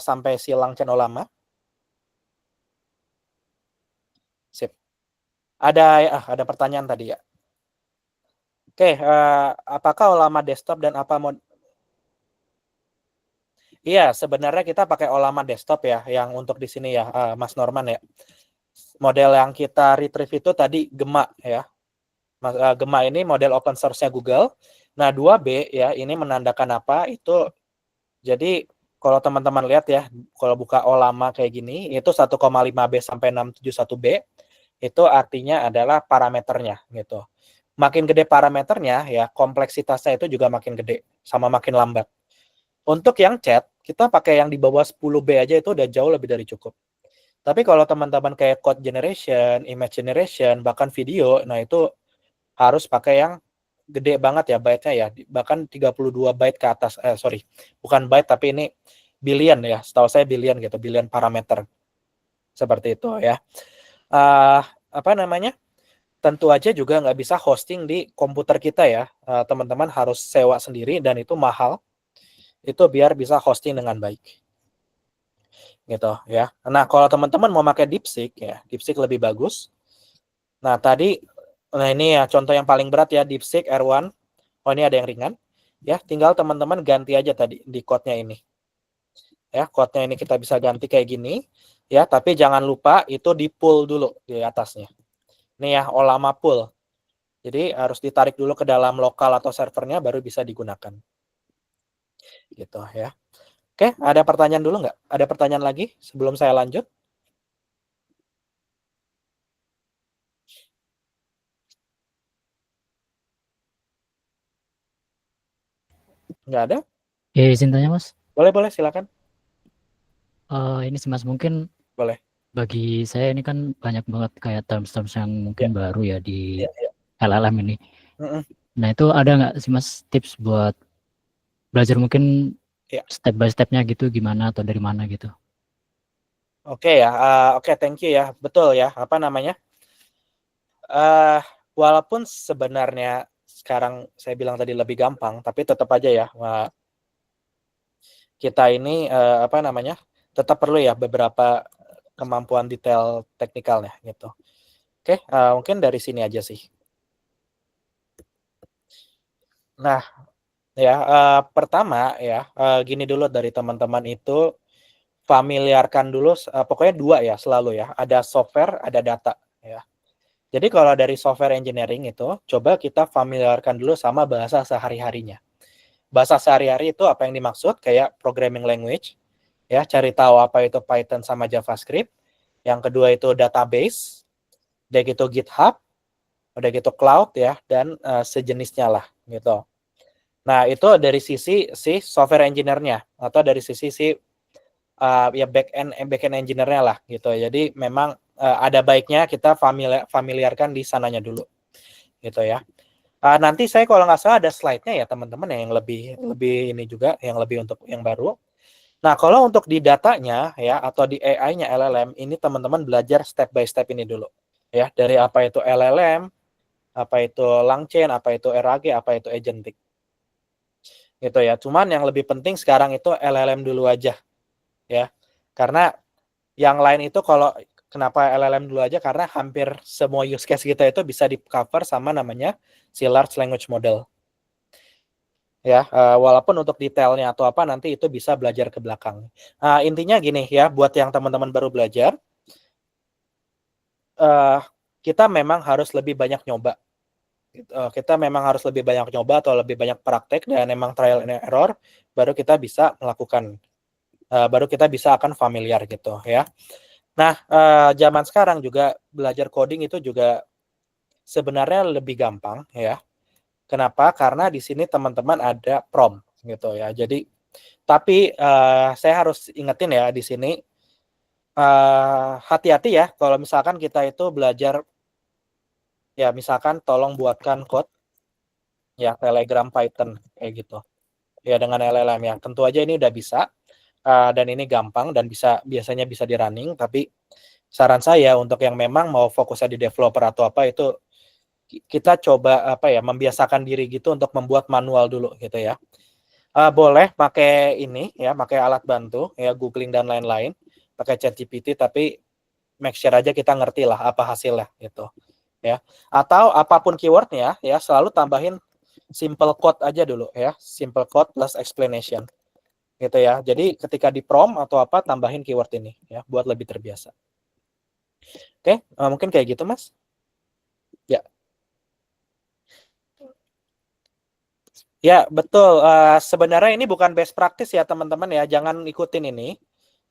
Sampai silang channel lama. Sip. Ada pertanyaan tadi ya. Oke, apakah Olama desktop dan apa mod? Iya, sebenarnya kita pakai Olama desktop ya, yang untuk di sini ya, Mas Norman ya. Model yang kita retrieve itu tadi Gema ya. Gema ini model open source-nya Google. Nah, 2B ya, ini menandakan apa? Itu jadi kalau teman-teman lihat ya, kalau buka Olama kayak gini, itu 1,5B sampai 671B, itu artinya adalah parameternya gitu. Makin gede parameternya ya, kompleksitasnya itu juga makin gede, sama makin lambat. Untuk yang chat, kita pakai yang di bawah 10B aja itu udah jauh lebih dari cukup. Tapi kalau teman-teman kayak code generation, image generation, bahkan video, nah itu harus pakai yang gede banget ya byte-nya ya, bahkan 32 byte ke atas, bukan byte tapi ini billion ya, setahu saya billion gitu, billion parameter. Seperti itu ya. Apa namanya? Tentu aja juga nggak bisa hosting di komputer kita ya. Teman-teman harus sewa sendiri dan itu mahal. Itu biar bisa hosting dengan baik. Gitu ya. Nah, kalau teman-teman mau pakai DeepSeek ya, DeepSeek lebih bagus. Nah, ini ya contoh yang paling berat ya, DeepSeek R1. Oh, ini ada yang ringan. Ya, tinggal teman-teman ganti aja tadi di code-nya ini. Ya, code-nya ini kita bisa ganti kayak gini. Ya, tapi jangan lupa itu di pull dulu di atasnya. Ini ya, Olama pull. Jadi harus ditarik dulu ke dalam lokal atau servernya baru bisa digunakan. Gitu ya. Oke, ada pertanyaan dulu nggak? Ada pertanyaan lagi sebelum saya lanjut? Nggak ada? Izin tanya Mas. Boleh, silakan. Ini sih Mas, mungkin Boleh. bagi saya ini kan banyak banget kayak terms-terms yang mungkin baru ya di LLM ini. Nah, itu ada nggak sih Mas tips buat belajar mungkin step by step-nya gitu gimana atau dari mana gitu? Oke ya, thank you ya. Betul ya, apa namanya? Walaupun sebenarnya sekarang saya bilang tadi lebih gampang, tapi tetap aja ya, kita ini apa namanya? Tetap perlu ya beberapa kemampuan detail teknikalnya gitu. Oke, mungkin dari sini aja sih. Nah, ya pertama ya, gini dulu dari teman-teman itu familiarkan dulu, pokoknya 2 ya selalu ya, ada software, ada data ya. Jadi kalau dari software engineering itu, coba kita familiarkan dulu sama bahasa sehari-harinya. Bahasa sehari-hari itu apa yang dimaksud? Kayak programming language, ya, cari tahu apa itu Python sama JavaScript. Yang kedua itu database, udah gitu GitHub, udah gitu cloud ya, dan sejenisnya lah gitu. Nah, itu dari sisi si software engineer-nya atau dari sisi si ya back-end engineer-nya lah gitu. Jadi memang ada baiknya kita familiarkan di sananya dulu gitu ya. Nanti saya kalau nggak salah ada slide-nya ya teman-teman yang lebih ini juga, yang lebih untuk yang baru. Nah, kalau untuk di datanya ya atau di AI-nya LLM ini teman-teman belajar step by step ini dulu ya, dari apa itu LLM, apa itu Langchain, apa itu RAG, apa itu agentic. Gitu ya. Cuman yang lebih penting sekarang itu LLM dulu aja ya. Karena yang lain itu kalau kenapa LLM dulu aja, karena hampir semua use case kita itu bisa di-cover sama namanya si large language model. Ya, walaupun untuk detailnya atau apa nanti itu bisa belajar ke belakang. Intinya gini ya, buat yang teman-teman baru belajar, kita memang harus lebih banyak nyoba. Kita memang harus lebih banyak nyoba atau lebih banyak praktek dan memang trial and error, baru kita bisa melakukan, baru kita bisa akan familiar gitu ya. Nah, zaman sekarang juga belajar coding itu juga sebenarnya lebih gampang ya. Kenapa? Karena di sini teman-teman ada prompt gitu ya. Jadi tapi saya harus ingetin ya di sini, hati-hati ya kalau misalkan kita itu belajar ya, misalkan tolong buatkan code ya Telegram Python kayak gitu. Ya dengan LLM ya. Tentu aja ini udah bisa dan ini gampang dan biasanya bisa di-running, tapi saran saya untuk yang memang mau fokusnya di developer atau apa itu kita coba apa ya, membiasakan diri gitu untuk membuat manual dulu gitu ya. Boleh pakai ini ya, pakai alat bantu ya, googling dan lain-lain, pakai ChatGPT, tapi make sure aja kita ngerti lah apa hasilnya gitu. ya. Atau apapun keywordnya ya, selalu tambahin simple code aja dulu ya, simple code plus explanation gitu ya. Jadi ketika di prompt atau apa, tambahin keyword ini ya, buat lebih terbiasa. Oke, mungkin kayak gitu Mas. Ya. Ya, betul. Sebenarnya ini bukan best practice ya teman-teman ya, jangan ikutin ini.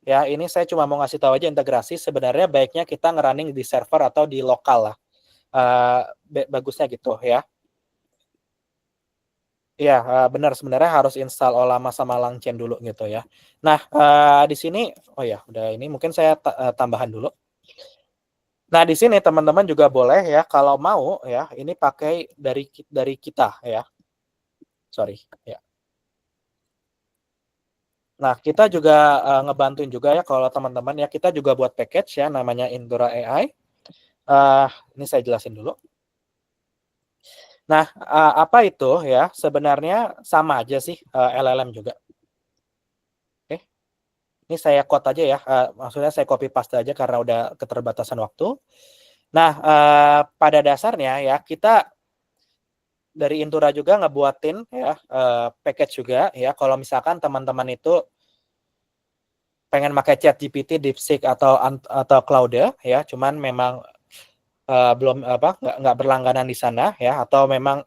Ya, ini saya cuma mau ngasih tahu aja integrasi. Sebenarnya baiknya kita ngerunning di server atau di lokal lah. Bagusnya gitu ya. Iya, benar sebenarnya harus install Olama sama Langchain dulu gitu ya. Nah, di sini oh ya, udah ini mungkin saya tambahan dulu. Nah, di sini teman-teman juga boleh ya kalau mau ya, ini pakai dari kita ya. Sorry, ya. Nah, kita juga ngebantuin juga ya kalau teman-teman ya, kita juga buat package ya namanya Indura AI. Ini saya jelasin dulu. Nah, apa itu ya? Sebenarnya sama aja sih LLM juga. Oke. Ini saya quote aja ya. Maksudnya saya copy paste aja karena udah keterbatasan waktu. Nah, pada dasarnya ya kita dari Indura juga ngebuatin ya package juga ya. Kalau misalkan teman-teman itu pengen pakai ChatGPT, DeepSeek atau Claude ya, cuman memang belum nggak berlangganan di sana ya, atau memang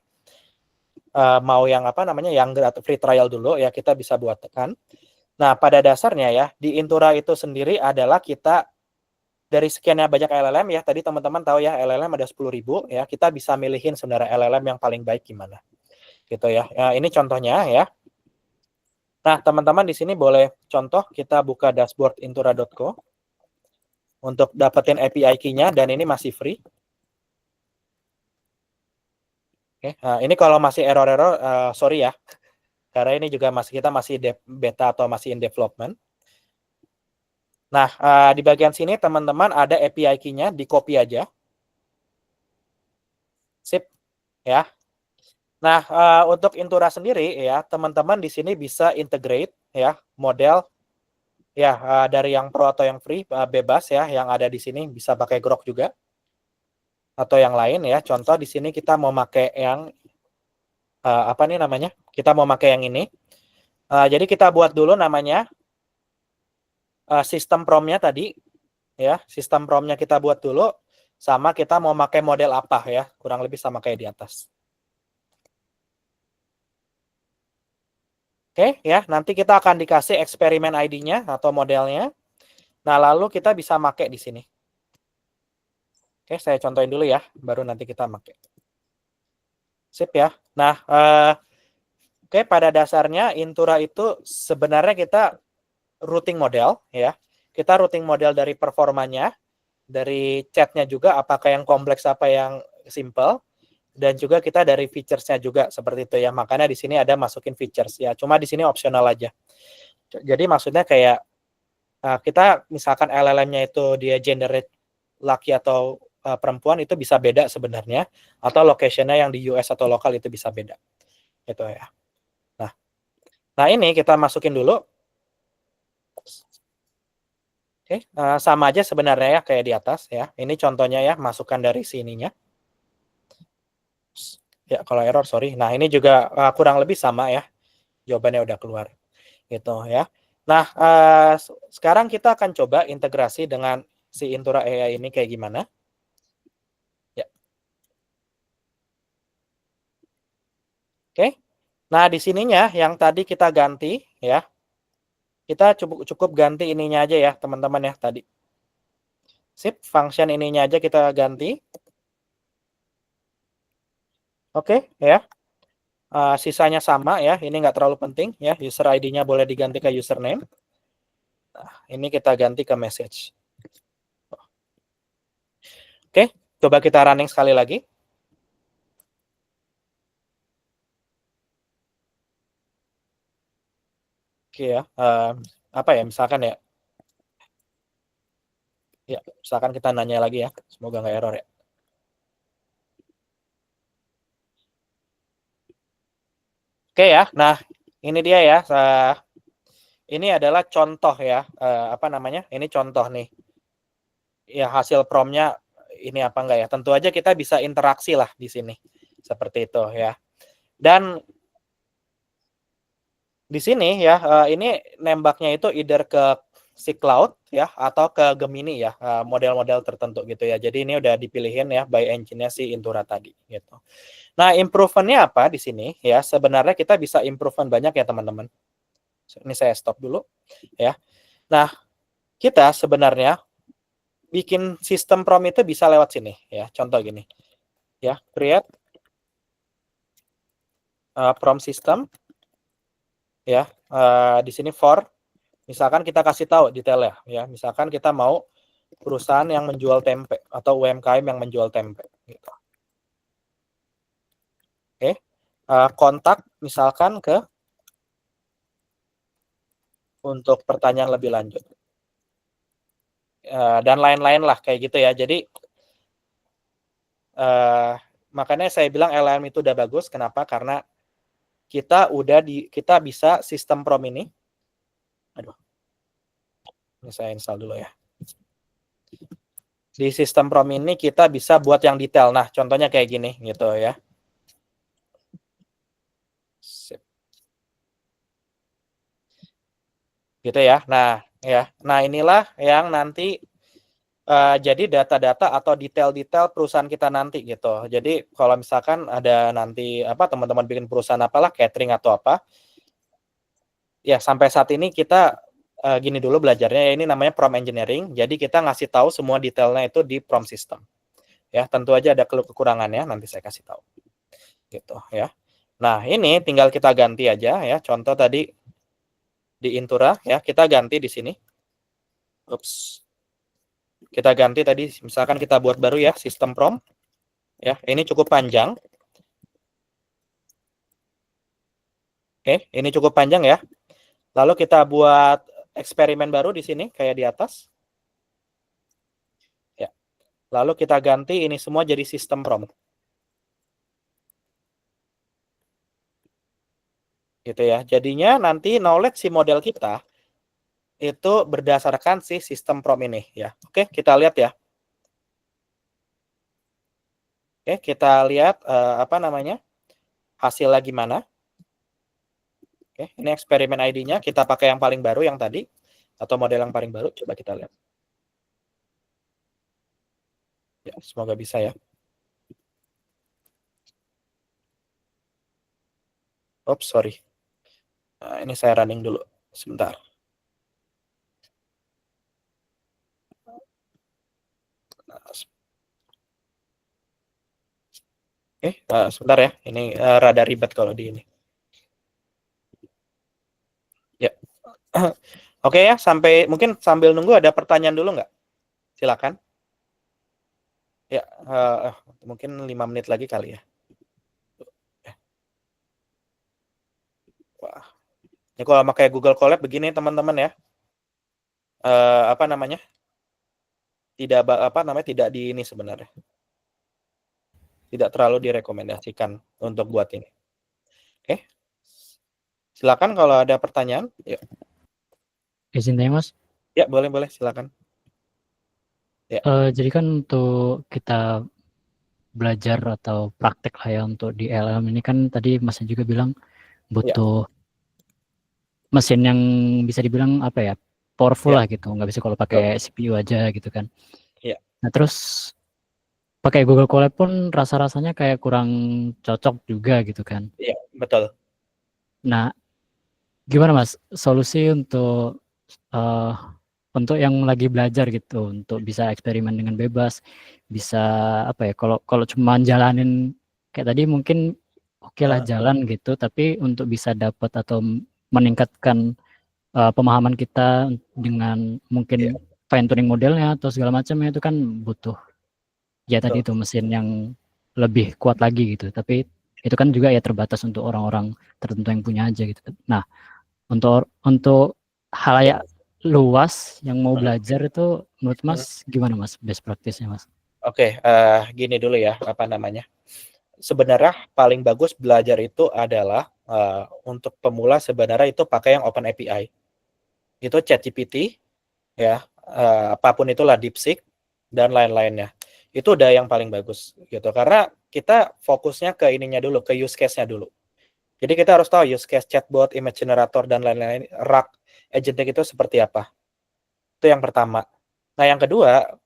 mau yang yang free trial dulu ya, kita bisa buatkan. Nah, pada dasarnya ya di Indura itu sendiri adalah kita dari sekiannya banyak LLM ya, tadi teman-teman tahu ya LLM ada 10.000 ya, kita bisa milihin sebenarnya LLM yang paling baik gimana gitu ya. Ini contohnya ya. Nah, teman-teman di sini boleh contoh, kita buka dashboard intura.co untuk dapetin API key-nya, dan ini masih free. Oke, ini kalau masih error-error, sorry ya, karena ini juga kita masih beta atau masih in development. Nah, di bagian sini teman-teman ada API key-nya, di copy aja. Sip, ya. Nah, untuk Intura sendiri ya, teman-teman di sini bisa integrate ya model ya dari yang pro atau yang free, bebas ya, yang ada di sini bisa pakai Grok juga atau yang lain ya. Contoh di sini kita mau pakai yang apa nih namanya? Kita mau pakai yang ini. Jadi kita buat dulu namanya sistem prompt-nya tadi ya. Sistem prompt-nya kita buat dulu, sama kita mau pakai model apa ya. Kurang lebih sama kayak di atas. Oke ya, nanti kita akan dikasih eksperimen ID-nya atau modelnya. Nah, lalu kita bisa pakai di sini. Oke, saya contohin dulu ya, baru nanti kita pakai. Sip ya. Nah, oke, pada dasarnya Intura itu sebenarnya kita routing model ya. Kita routing model dari performanya, dari chatnya juga, apakah yang kompleks apa yang simple, dan juga kita dari features-nya juga seperti itu ya. Makanya di sini ada masukin features ya. Cuma di sini optional aja. Jadi maksudnya kayak kita misalkan LLM-nya itu dia generate laki atau perempuan, itu bisa beda sebenarnya, atau location-nya yang di US atau lokal itu bisa beda. Gitu ya. Nah, ini kita masukin dulu. Oke, sama aja sebenarnya ya kayak di atas ya. Ini contohnya ya, masukkan dari sininya. Ya, kalau error sorry. Nah, ini juga kurang lebih sama ya. Jawabannya udah keluar. Gitu ya. Nah, sekarang kita akan coba integrasi dengan si Intura AI ini kayak gimana. Ya. Oke. Nah, di sininya yang tadi kita ganti ya. Kita cukup ganti ininya aja ya, teman-teman ya tadi. Sip, function ininya aja kita ganti. Oke, ya. Sisanya sama ya, ini nggak terlalu penting ya. User ID-nya boleh diganti ke username. Nah, ini kita ganti ke message. Oke, coba kita running sekali lagi. Oke ya, apa ya, misalkan ya. Ya, misalkan kita nanya lagi ya, semoga nggak error ya. Oke ya, nah ini dia ya. Ini adalah contoh ya, apa namanya? Ini contoh nih. Ya, hasil prompt-nya ini apa enggak ya. Tentu aja kita bisa interaksi lah di sini. Seperti itu ya. Dan di sini ya, ini nembaknya itu either ke si Cloud ya atau ke Gemini ya, model-model tertentu gitu ya. Jadi ini udah dipilihin ya by engine-nya si Intura tadi gitu. Nah, improvement-nya apa di sini ya? Sebenarnya kita bisa improvement banyak ya teman-teman. Ini saya stop dulu ya. Nah, kita sebenarnya bikin sistem prompt itu bisa lewat sini ya. Contoh gini. Ya, create prompt system ya. Di sini for misalkan kita kasih tahu detailnya ya. Misalkan kita mau perusahaan yang menjual tempe atau UMKM yang menjual tempe gitu. Oke. Kontak misalkan ke untuk pertanyaan lebih lanjut. Dan lain-lain lah kayak gitu ya. Jadi makanya saya bilang LLM itu udah bagus. Kenapa? Karena kita bisa sistem prompt ini. Aduh. Ini saya install dulu ya. Di sistem prompt ini kita bisa buat yang detail. Nah, contohnya kayak gini gitu ya. Sip. Gitu ya. Nah, inilah yang nanti jadi data-data atau detail-detail perusahaan kita nanti gitu. Jadi kalau misalkan ada nanti teman-teman bikin perusahaan apalah catering atau apa, ya sampai saat ini kita gini dulu belajarnya ya, ini namanya prompt engineering. Jadi kita ngasih tahu semua detailnya itu di prompt system. Ya, tentu aja ada kekurangannya, nanti saya kasih tahu. Gitu ya. Nah, ini tinggal kita ganti aja ya. Contoh tadi di Intura ya, kita ganti di sini. Ups. Kita ganti tadi misalkan kita buat baru ya sistem prompt. Ya, ini cukup panjang. Oke, ini cukup panjang ya. Lalu kita buat eksperimen baru di sini kayak di atas. Ya. Lalu kita ganti ini semua jadi sistem prompt. Gitu ya. Jadinya nanti knowledge si model kita itu berdasarkan si sistem prompt ini ya. Oke, kita lihat ya. Oke, kita lihat hasilnya gimana. Oke, ini eksperimen ID-nya kita pakai yang paling baru yang tadi atau model yang paling baru, coba kita lihat. Ya, semoga bisa ya. Oops, sorry. Nah, ini saya running dulu sebentar. Sebentar ya. Ini rada ribet kalau di ini. Ya. Oke ya, mungkin sambil nunggu ada pertanyaan dulu nggak? Silakan. Ya, mungkin 5 menit lagi kali ya. Wah. Ini kalau pakai Google Colab begini teman-teman ya. Tidak di ini sebenarnya. Tidak terlalu direkomendasikan untuk buat ini. Oke. Silakan kalau ada pertanyaan. Ya. Izin tanya Mas. Ya, boleh silakan. Ya. Jadi kan untuk kita belajar atau praktek lah ya untuk di LLM ini kan tadi Mas juga bilang butuh mesin yang bisa dibilang powerful lah gitu, nggak bisa kalau pakai CPU aja gitu kan. Nah terus pakai Google Colab pun rasanya kayak kurang cocok juga gitu kan. Iya, betul. Nah gimana Mas solusi untuk yang lagi belajar gitu untuk bisa eksperimen dengan bebas, bisa kalau cuma jalanin kayak tadi mungkin oke lah jalan gitu, tapi untuk bisa dapat atau meningkatkan pemahaman kita dengan mungkin fine tuning modelnya atau segala macamnya itu kan butuh tadi itu mesin yang lebih kuat lagi gitu, tapi itu kan juga ya terbatas untuk orang-orang tertentu yang punya aja gitu. Nah untuk halayak luas yang mau belajar itu menurut Mas gimana Mas best practice-nya Mas? Oke, gini dulu ya sebenarnya paling bagus belajar itu adalah untuk pemula sebenarnya itu pakai yang Open API. Itu ChatGPT ya, apapun itulah DeepSeek dan lain-lainnya. itu udah yang paling bagus gitu. Karena kita fokusnya ke ininya dulu, ke use case-nya dulu. Jadi kita harus tahu use case chatbot, image generator, dan lain-lain, RAG, agentic itu seperti apa. Itu yang pertama. Nah, yang kedua,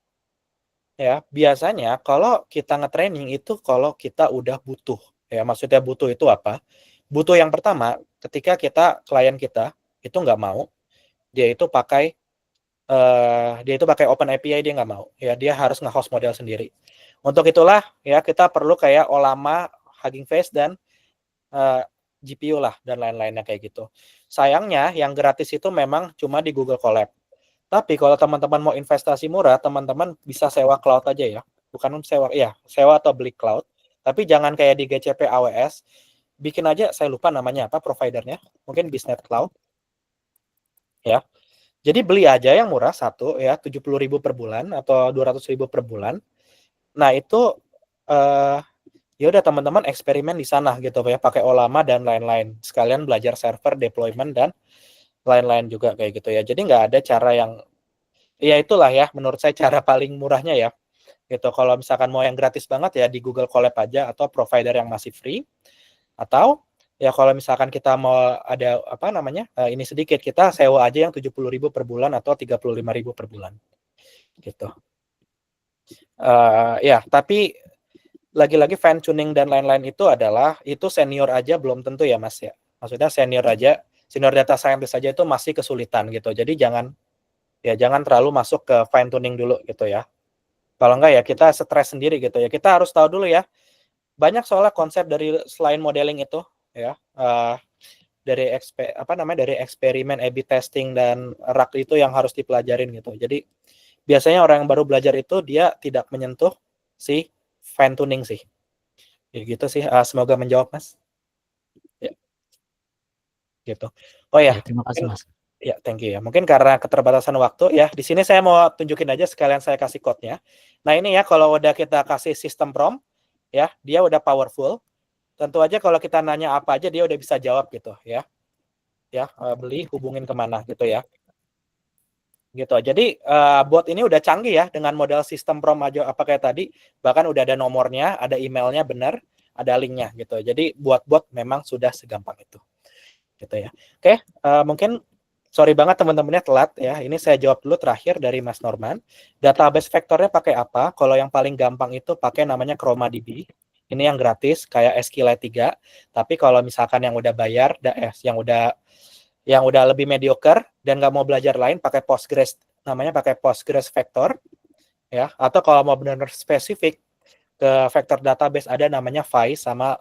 ya biasanya kalau kita nge-training itu kalau kita udah butuh. Ya, maksudnya butuh itu apa? Butuh yang pertama, ketika klien kita itu nggak mau, dia itu pakai Open API, dia nggak mau. Ya, dia harus nge-host model sendiri. Untuk itulah ya kita perlu kayak Ollama, Hugging Face, dan GPU lah dan lain-lainnya kayak gitu. Sayangnya yang gratis itu memang cuma di Google Colab. Tapi kalau teman-teman mau investasi murah, teman-teman bisa sewa cloud aja ya. Bukan sewa atau beli cloud. Tapi jangan kayak di GCP AWS. Bikin aja, saya lupa namanya apa providernya. Mungkin Biznet Cloud. Ya. Jadi beli aja yang murah satu ya, 70.000 per bulan atau 200.000 per bulan. Nah, itu ya udah teman-teman eksperimen di sana gitu ya, pakai Ollama dan lain-lain. Sekalian belajar server, deployment, dan lain-lain juga kayak gitu ya. Jadi nggak ada cara yang ya itulah ya menurut saya cara paling murahnya ya. Gitu. Kalau misalkan mau yang gratis banget ya di Google Colab aja atau provider yang masih free, atau ya kalau misalkan kita mau ada apa namanya ini sedikit, kita sewa aja yang 70.000 per bulan atau 35.000 per bulan gitu. Ya tapi lagi-lagi fine tuning dan lain-lain itu senior aja belum tentu ya Mas ya. Maksudnya senior data scientist aja itu masih kesulitan gitu. Jadi jangan terlalu masuk ke fine tuning dulu gitu ya. Kalau enggak ya kita stres sendiri gitu ya. Kita harus tahu dulu ya. Banyak soalnya konsep dari selain modeling itu ya. Dari eksperimen A/B testing dan RAG itu yang harus dipelajarin gitu. Jadi biasanya orang yang baru belajar itu dia tidak menyentuh si fine tuning sih. Ya gitu sih. Semoga menjawab Mas. Ya. Gitu. Oh ya. Terima kasih Mas. Ya, thank you ya. Mungkin karena keterbatasan waktu ya, di sini saya mau tunjukin aja sekalian saya kasih code-nya. Nah, ini ya kalau udah kita kasih sistem prompt ya, dia udah powerful. Tentu aja kalau kita nanya apa aja dia udah bisa jawab gitu ya. Ya, beli hubungin kemana gitu ya. Gitu. Jadi bot ini udah canggih ya dengan model sistem prompt aja apa kayak tadi, bahkan udah ada nomornya, ada emailnya benar, ada linknya gitu. Jadi buat bot memang sudah segampang itu. Gitu ya. Oke, mungkin sorry banget teman-temannya telat ya. Ini saya jawab dulu terakhir dari Mas Norman. Database vektornya pakai apa? Kalau yang paling gampang itu pakai namanya ChromaDB. Ini yang gratis kayak SQLite 3. Tapi kalau misalkan yang udah bayar, yang udah lebih mediocre dan nggak mau belajar lain, pakai Postgres. Namanya pakai Postgres Vector. Ya. Atau kalau mau benar-benar spesifik ke vector database ada namanya VAI sama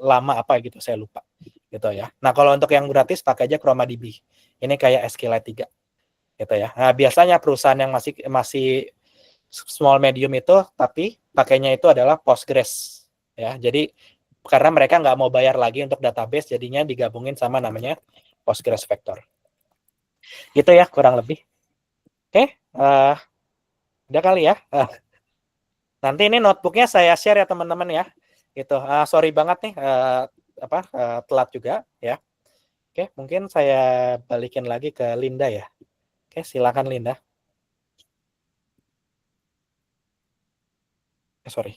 lama apa gitu, saya lupa. Gitu ya. Nah, kalau untuk yang gratis pakai aja ChromaDB. Ini kayak SQLite 3 gitu ya. Nah, biasanya perusahaan yang masih small medium itu tapi pakainya itu adalah Postgres ya. Jadi karena mereka nggak mau bayar lagi untuk database, jadinya digabungin sama namanya Postgres Vector. Gitu ya kurang lebih. Oke, udah kali ya. Nanti ini notebooknya saya share ya teman-teman ya. Gitu. Sorry banget nih telat juga ya. Oke, mungkin saya balikin lagi ke Linda ya. Oke, silakan Linda. Sorry.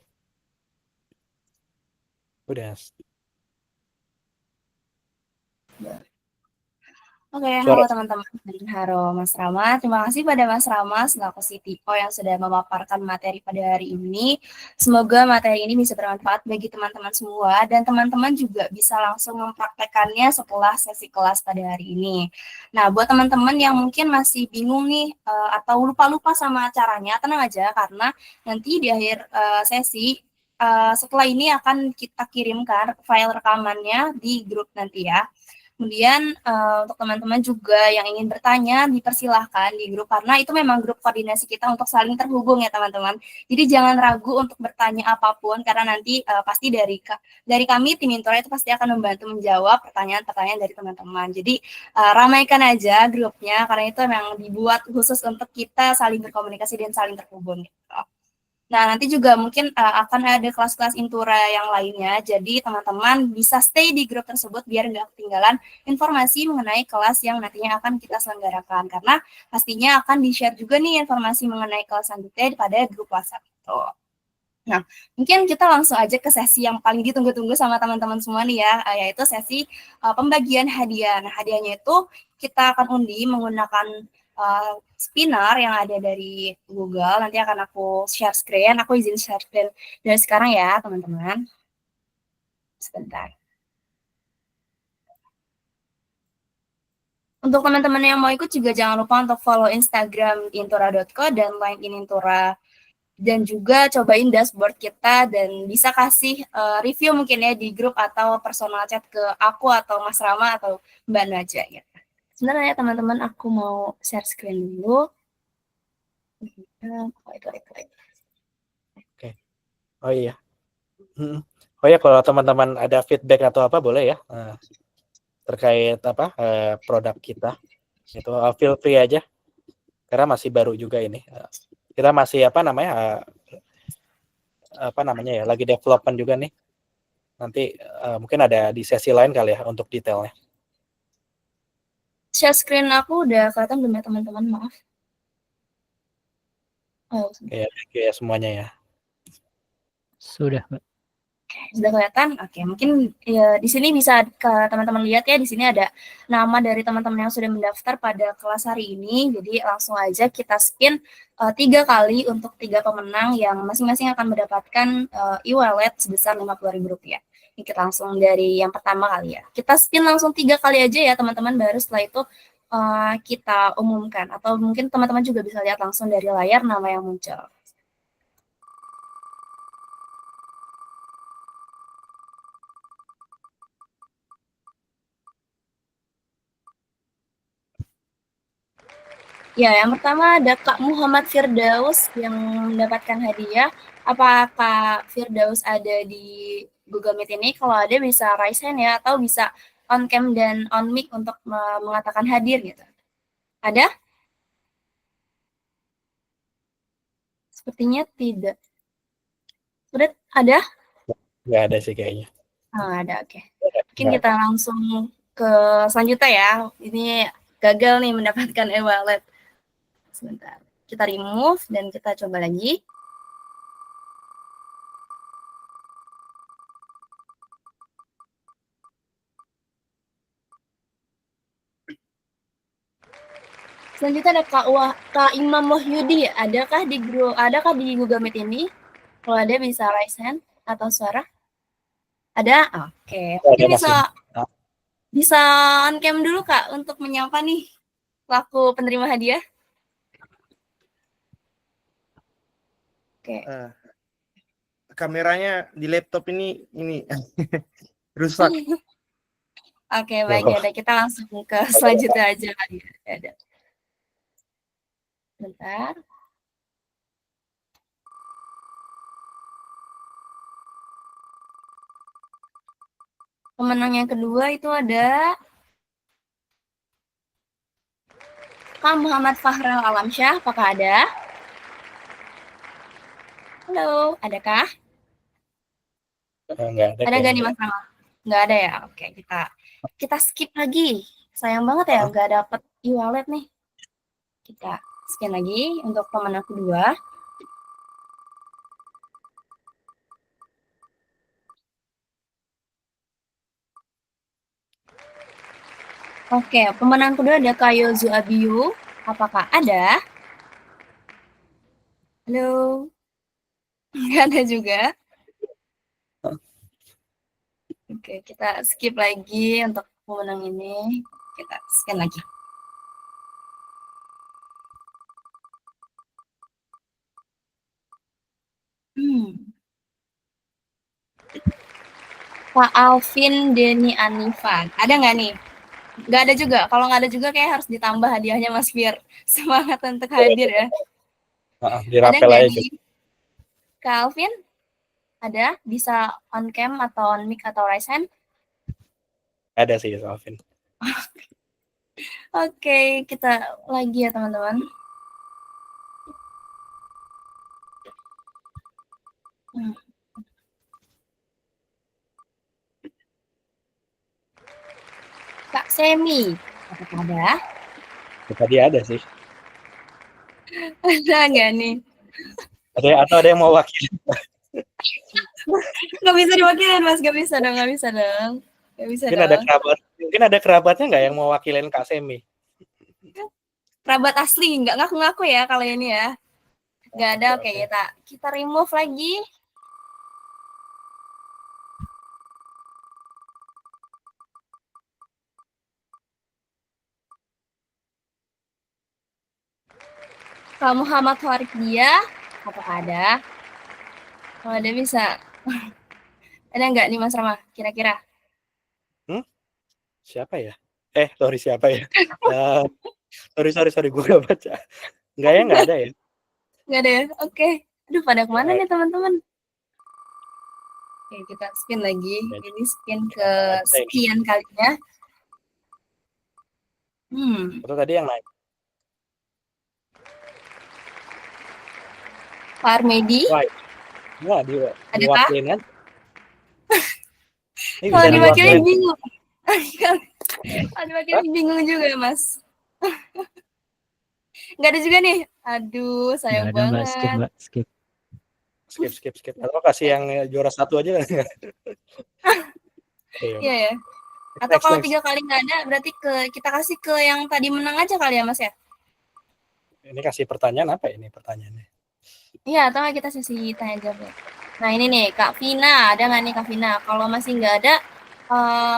Udah. Oke, halo teman-teman. Halo Mas Rama. Terima kasih pada Mas Rama selaku CTO yang sudah memaparkan materi pada hari ini. Semoga materi ini bisa bermanfaat bagi teman-teman semua dan teman-teman juga bisa langsung mempraktekannya setelah sesi kelas pada hari ini. Nah, buat teman-teman yang mungkin masih bingung nih atau lupa-lupa sama caranya, tenang aja karena nanti di akhir sesi setelah ini akan kita kirimkan file rekamannya di grup nanti ya. Kemudian untuk teman-teman juga yang ingin bertanya dipersilahkan di grup karena itu memang grup koordinasi kita untuk saling terhubung ya teman-teman. Jadi jangan ragu untuk bertanya apapun karena nanti pasti dari kami tim Intora itu pasti akan membantu menjawab pertanyaan-pertanyaan dari teman-teman. Jadi ramaikan aja grupnya karena itu memang dibuat khusus untuk kita saling berkomunikasi dan saling terhubung gitu. Nah, nanti juga mungkin akan ada kelas-kelas Intura yang lainnya, jadi teman-teman bisa stay di grup tersebut biar nggak ketinggalan informasi mengenai kelas yang nantinya akan kita selenggarakan, karena pastinya akan di-share juga nih informasi mengenai kelas selanjutnya pada grup WhatsApp itu. Nah, mungkin kita langsung aja ke sesi yang paling ditunggu-tunggu sama teman-teman semua nih ya, yaitu sesi pembagian hadiah. Nah, hadiahnya itu kita akan undi menggunakan spinner yang ada dari Google. Nanti akan aku share screen. Aku izin share screen dari sekarang ya, teman-teman. Sebentar. Untuk teman-teman yang mau ikut juga jangan lupa untuk follow Instagram intura.co dan LinkedIn Intura. Dan juga cobain dashboard kita dan bisa kasih review mungkin ya di grup atau personal chat ke aku atau Mas Rama atau Mbak Naja ya. Sebenarnya teman-teman aku mau share screen dulu. Oke. Oh iya. Oh ya, kalau teman-teman ada feedback atau apa boleh ya terkait apa produk kita itu feel free aja karena masih baru juga ini. Kita masih apa namanya ya lagi development juga nih. Nanti mungkin ada di sesi lain kali ya untuk detailnya. Share screen aku udah kelihatan belum ya teman-teman? Maaf. Oh, ya semuanya ya. Sudah, Mbak. Sudah kelihatan? Oke, mungkin ya, di sini bisa teman-teman lihat ya, di sini ada nama dari teman-teman yang sudah mendaftar pada kelas hari ini. Jadi langsung aja kita spin 3 kali untuk 3 pemenang yang masing-masing akan mendapatkan e-wallet sebesar Rp50.000. Ini kita langsung dari yang pertama kali ya. Kita spin langsung 3 kali aja ya teman-teman, baru setelah itu kita umumkan. Atau mungkin teman-teman juga bisa lihat langsung dari layar nama yang muncul. Ya, yang pertama ada Kak Muhammad Firdaus yang mendapatkan hadiah. Apa Kak Firdaus ada di Google Meet ini? Kalau ada bisa raise hand ya, atau bisa on cam dan on mic untuk mengatakan hadir gitu. Ada? Sepertinya tidak. Sudah ada? Nggak ada sih kayaknya. Oh, ada, oke. Mungkin kita langsung ke selanjutnya ya. Ini gagal nih mendapatkan e-wallet. Sebentar. Kita remove dan kita coba lagi. Selanjutnya ada Kak Imam Wahyudi. Adakah di Google Meet ini? Kalau ada bisa raise hand atau suara? Ada? Oke. Mungkin bisa on cam dulu Kak untuk menyapa nih pelaku penerima hadiah. Oke. Kameranya di laptop ini rusak. Oke, baik ya. Kita langsung ke selanjutnya aja kali ya. Ada. Bentar. Pemenang yang kedua itu ada Kak Muhammad Fahral Alamsyah. Apakah ada? Halo, adakah? Enggak ada. Ada nggak nih Mas Rama? Nggak ada ya? Oke, kita skip lagi. Sayang banget ya, nggak dapet e-wallet nih. Kita scan lagi untuk pemenang kedua. Oke, pemenang kedua ada Kayozu Abiyu. Apakah ada? Halo? Nggak ada juga. Oke, kita skip lagi untuk pemenang ini. Kita scan lagi. Pak Alvin Deni Anifan. Ada nggak nih? Nggak ada juga. Kalau nggak ada juga kayak harus ditambah hadiahnya Mas biar semangat untuk hadir ya. Dirapel aja. Kak Alvin? Ada? Bisa on cam atau on mic atau raise hand? Ada sih Alvin. Oke, kita lagi ya teman-teman. Kak Semi, apakah ada? Tadi ada sih. Ada nggak nih? Atau ada yang mau wakil? bisa diwakilin Mas, gak bisa dong. Mungkin ada kerabatnya nggak yang mau wakilin Kak Semi? Kerabat asli, nggak ngaku-ngaku ya kalau ini ya. Nggak ada, oke. Kita remove lagi. Kalau Muhammad Farid dia, apakah ada? Kalau ada bisa. Ada nggak nih Mas Rama, kira-kira? Siapa ya? Siapa ya? Sorry, gue gak baca. Nggak ada ya? Nggak ada ya? Oke. Aduh, pada kemana nih teman-teman? Oke, kita spin lagi. Ini spin ke sekian kalinya. Itu tadi yang naik. Pak Armedi. Wah, diwakilin kan? Kalau diwakilin bingung. Kalau diwakilin bingung juga, Mas. Nggak ada juga nih. Aduh, sayang banget. Skip. Atau kasih yang juara 1 aja kan? Iya ya. Atau kalau 3 kali nggak ada, berarti kita kasih ke yang tadi menang aja kali ya, Mas ya? Ini kasih pertanyaan apa ini pertanyaannya? Iya, atau kita sesi tanya jawab. Nah ini nih, Kak Vina. Ada nggak nih Kak Vina? Kalau masih nggak ada,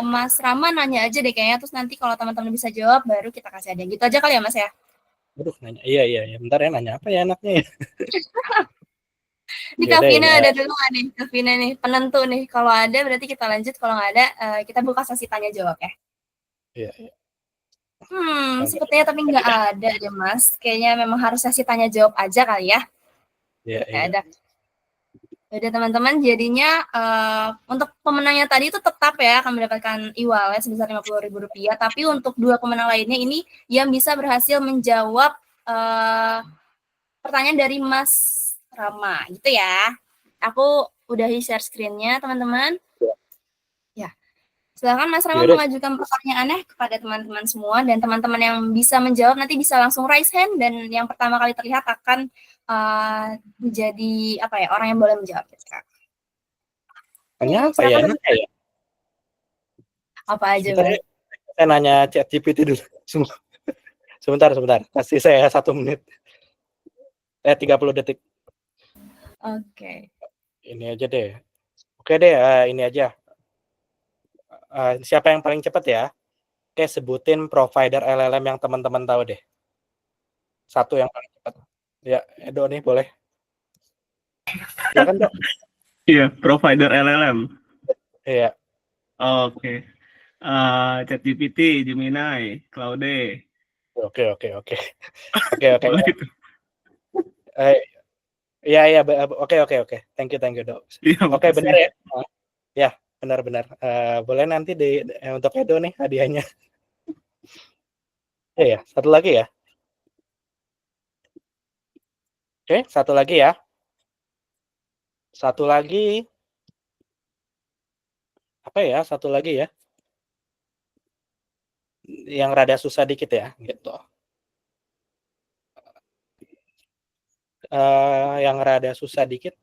Mas Rama nanya aja deh kayaknya. Terus nanti kalau teman-teman bisa jawab, baru kita kasih ada. Gitu aja kali ya Mas ya? Aduh, nanya. Iya. Bentar ya, nanya apa ya anaknya ya? Di Kak Vina ada dulu nggak nih? Kak Vina nih, penentu nih. Kalau ada berarti kita lanjut. Kalau nggak ada, kita buka sesi tanya jawab ya. Iya. Sepertinya tapi nggak ada deh Mas. Kayaknya memang harus sesi tanya jawab aja kali ya. Iya. Ada. Udah teman-teman, jadinya untuk pemenangnya tadi itu tetap ya akan mendapatkan e-wallet sebesar Rp50.000. Tapi untuk 2 pemenang lainnya ini yang bisa berhasil menjawab pertanyaan dari Mas Rama, gitu ya. Aku udah share screen-nya teman-teman. Ya. Silakan Mas Rama mengajukan pertanyaannya kepada teman-teman semua, dan teman-teman yang bisa menjawab nanti bisa langsung raise hand, dan yang pertama kali terlihat akan menjadi orang yang boleh menjawab. Tanya apa ya? Apa aja, Mas? Saya nanya ChatGPT dulu. Sebentar. Kasih saya 1 menit. 30 detik. Oke. Ini aja deh. Oke deh, ini aja. Siapa yang paling cepat ya? Oke, sebutin provider LLM yang teman-teman tahu deh. 1 yang paling cepat. Ya, Edo nih boleh. Ya kan, Dok? Iya, provider LLM. Iya. Oke. ChatGPT, Gemini, Claude. Oke. Iya, oke. Thank you, Dok. Iya, Oke, benar ya? Ya, benar. Boleh nanti untuk Edo nih hadiahnya. Ya, 1 lagi ya. Oke, 1 lagi ya. 1 lagi. Apa ya, 1 lagi ya? Yang rada susah dikit ya, gitu. Yang rada susah dikit.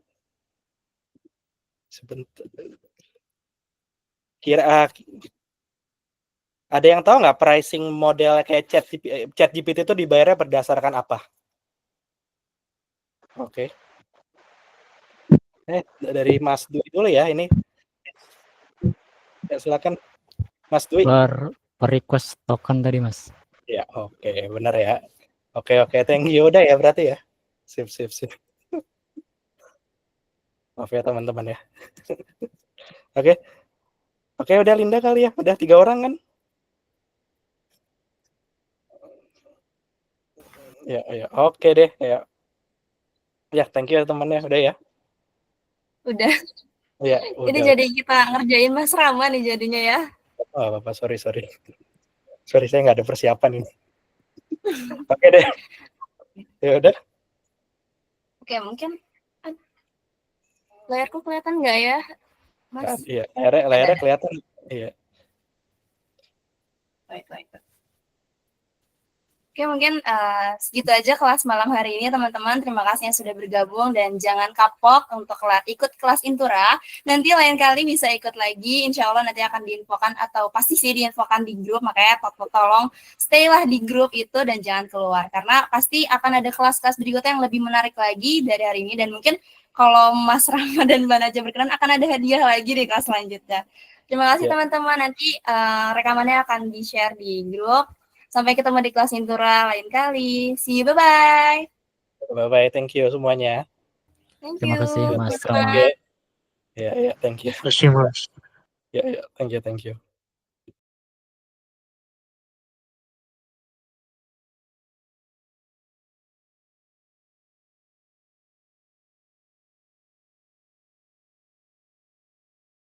Sebentar. Ada yang tahu nggak pricing model kayak ChatGPT itu dibayarnya berdasarkan apa? Oke. Dari Mas Dwi dulu ya ini. Ya, silakan Mas Dwi. Per request token tadi Mas. Ya, oke, benar ya. Oke, thank you udah ya berarti ya. Sip. Maaf ya teman-teman ya. Oke, udah Linda kali ya. Udah 3 orang kan? Ya. Oke deh, ya. Ya, thank you temannya udah ya. Udah. Ya, Ini jadi kita ngerjain Mas Rama nih jadinya ya. Oh, Bapak, sorry. Sorry, saya nggak ada persiapan ini. Oke deh. Ya udah. Oke, mungkin layarku kelihatan nggak ya, Mas? Iya, layarnya kelihatan. Iya. Baik. Oke, mungkin segitu aja kelas malam hari ini teman-teman. Terima kasih yang sudah bergabung dan jangan kapok untuk ikut kelas Intura. Nanti lain kali bisa ikut lagi. Insya Allah nanti akan diinfokan atau pasti sih diinfokan di grup. Makanya tolong stay lah di grup itu dan jangan keluar. Karena pasti akan ada kelas-kelas berikutnya yang lebih menarik lagi dari hari ini. Dan mungkin kalau Mas Rama dan Mbak Najwa berkenan akan ada hadiah lagi di kelas selanjutnya. Terima kasih teman-teman. Nanti rekamannya akan di-share di grup. Sampai ketemu di kelas Intura lain kali. See you, bye-bye. Bye-bye, thank you semuanya. Thank Terima you. kasih Mas Bye-bye. Rama. Ya, thank you. Terima kasih Mas. Ya, thank you.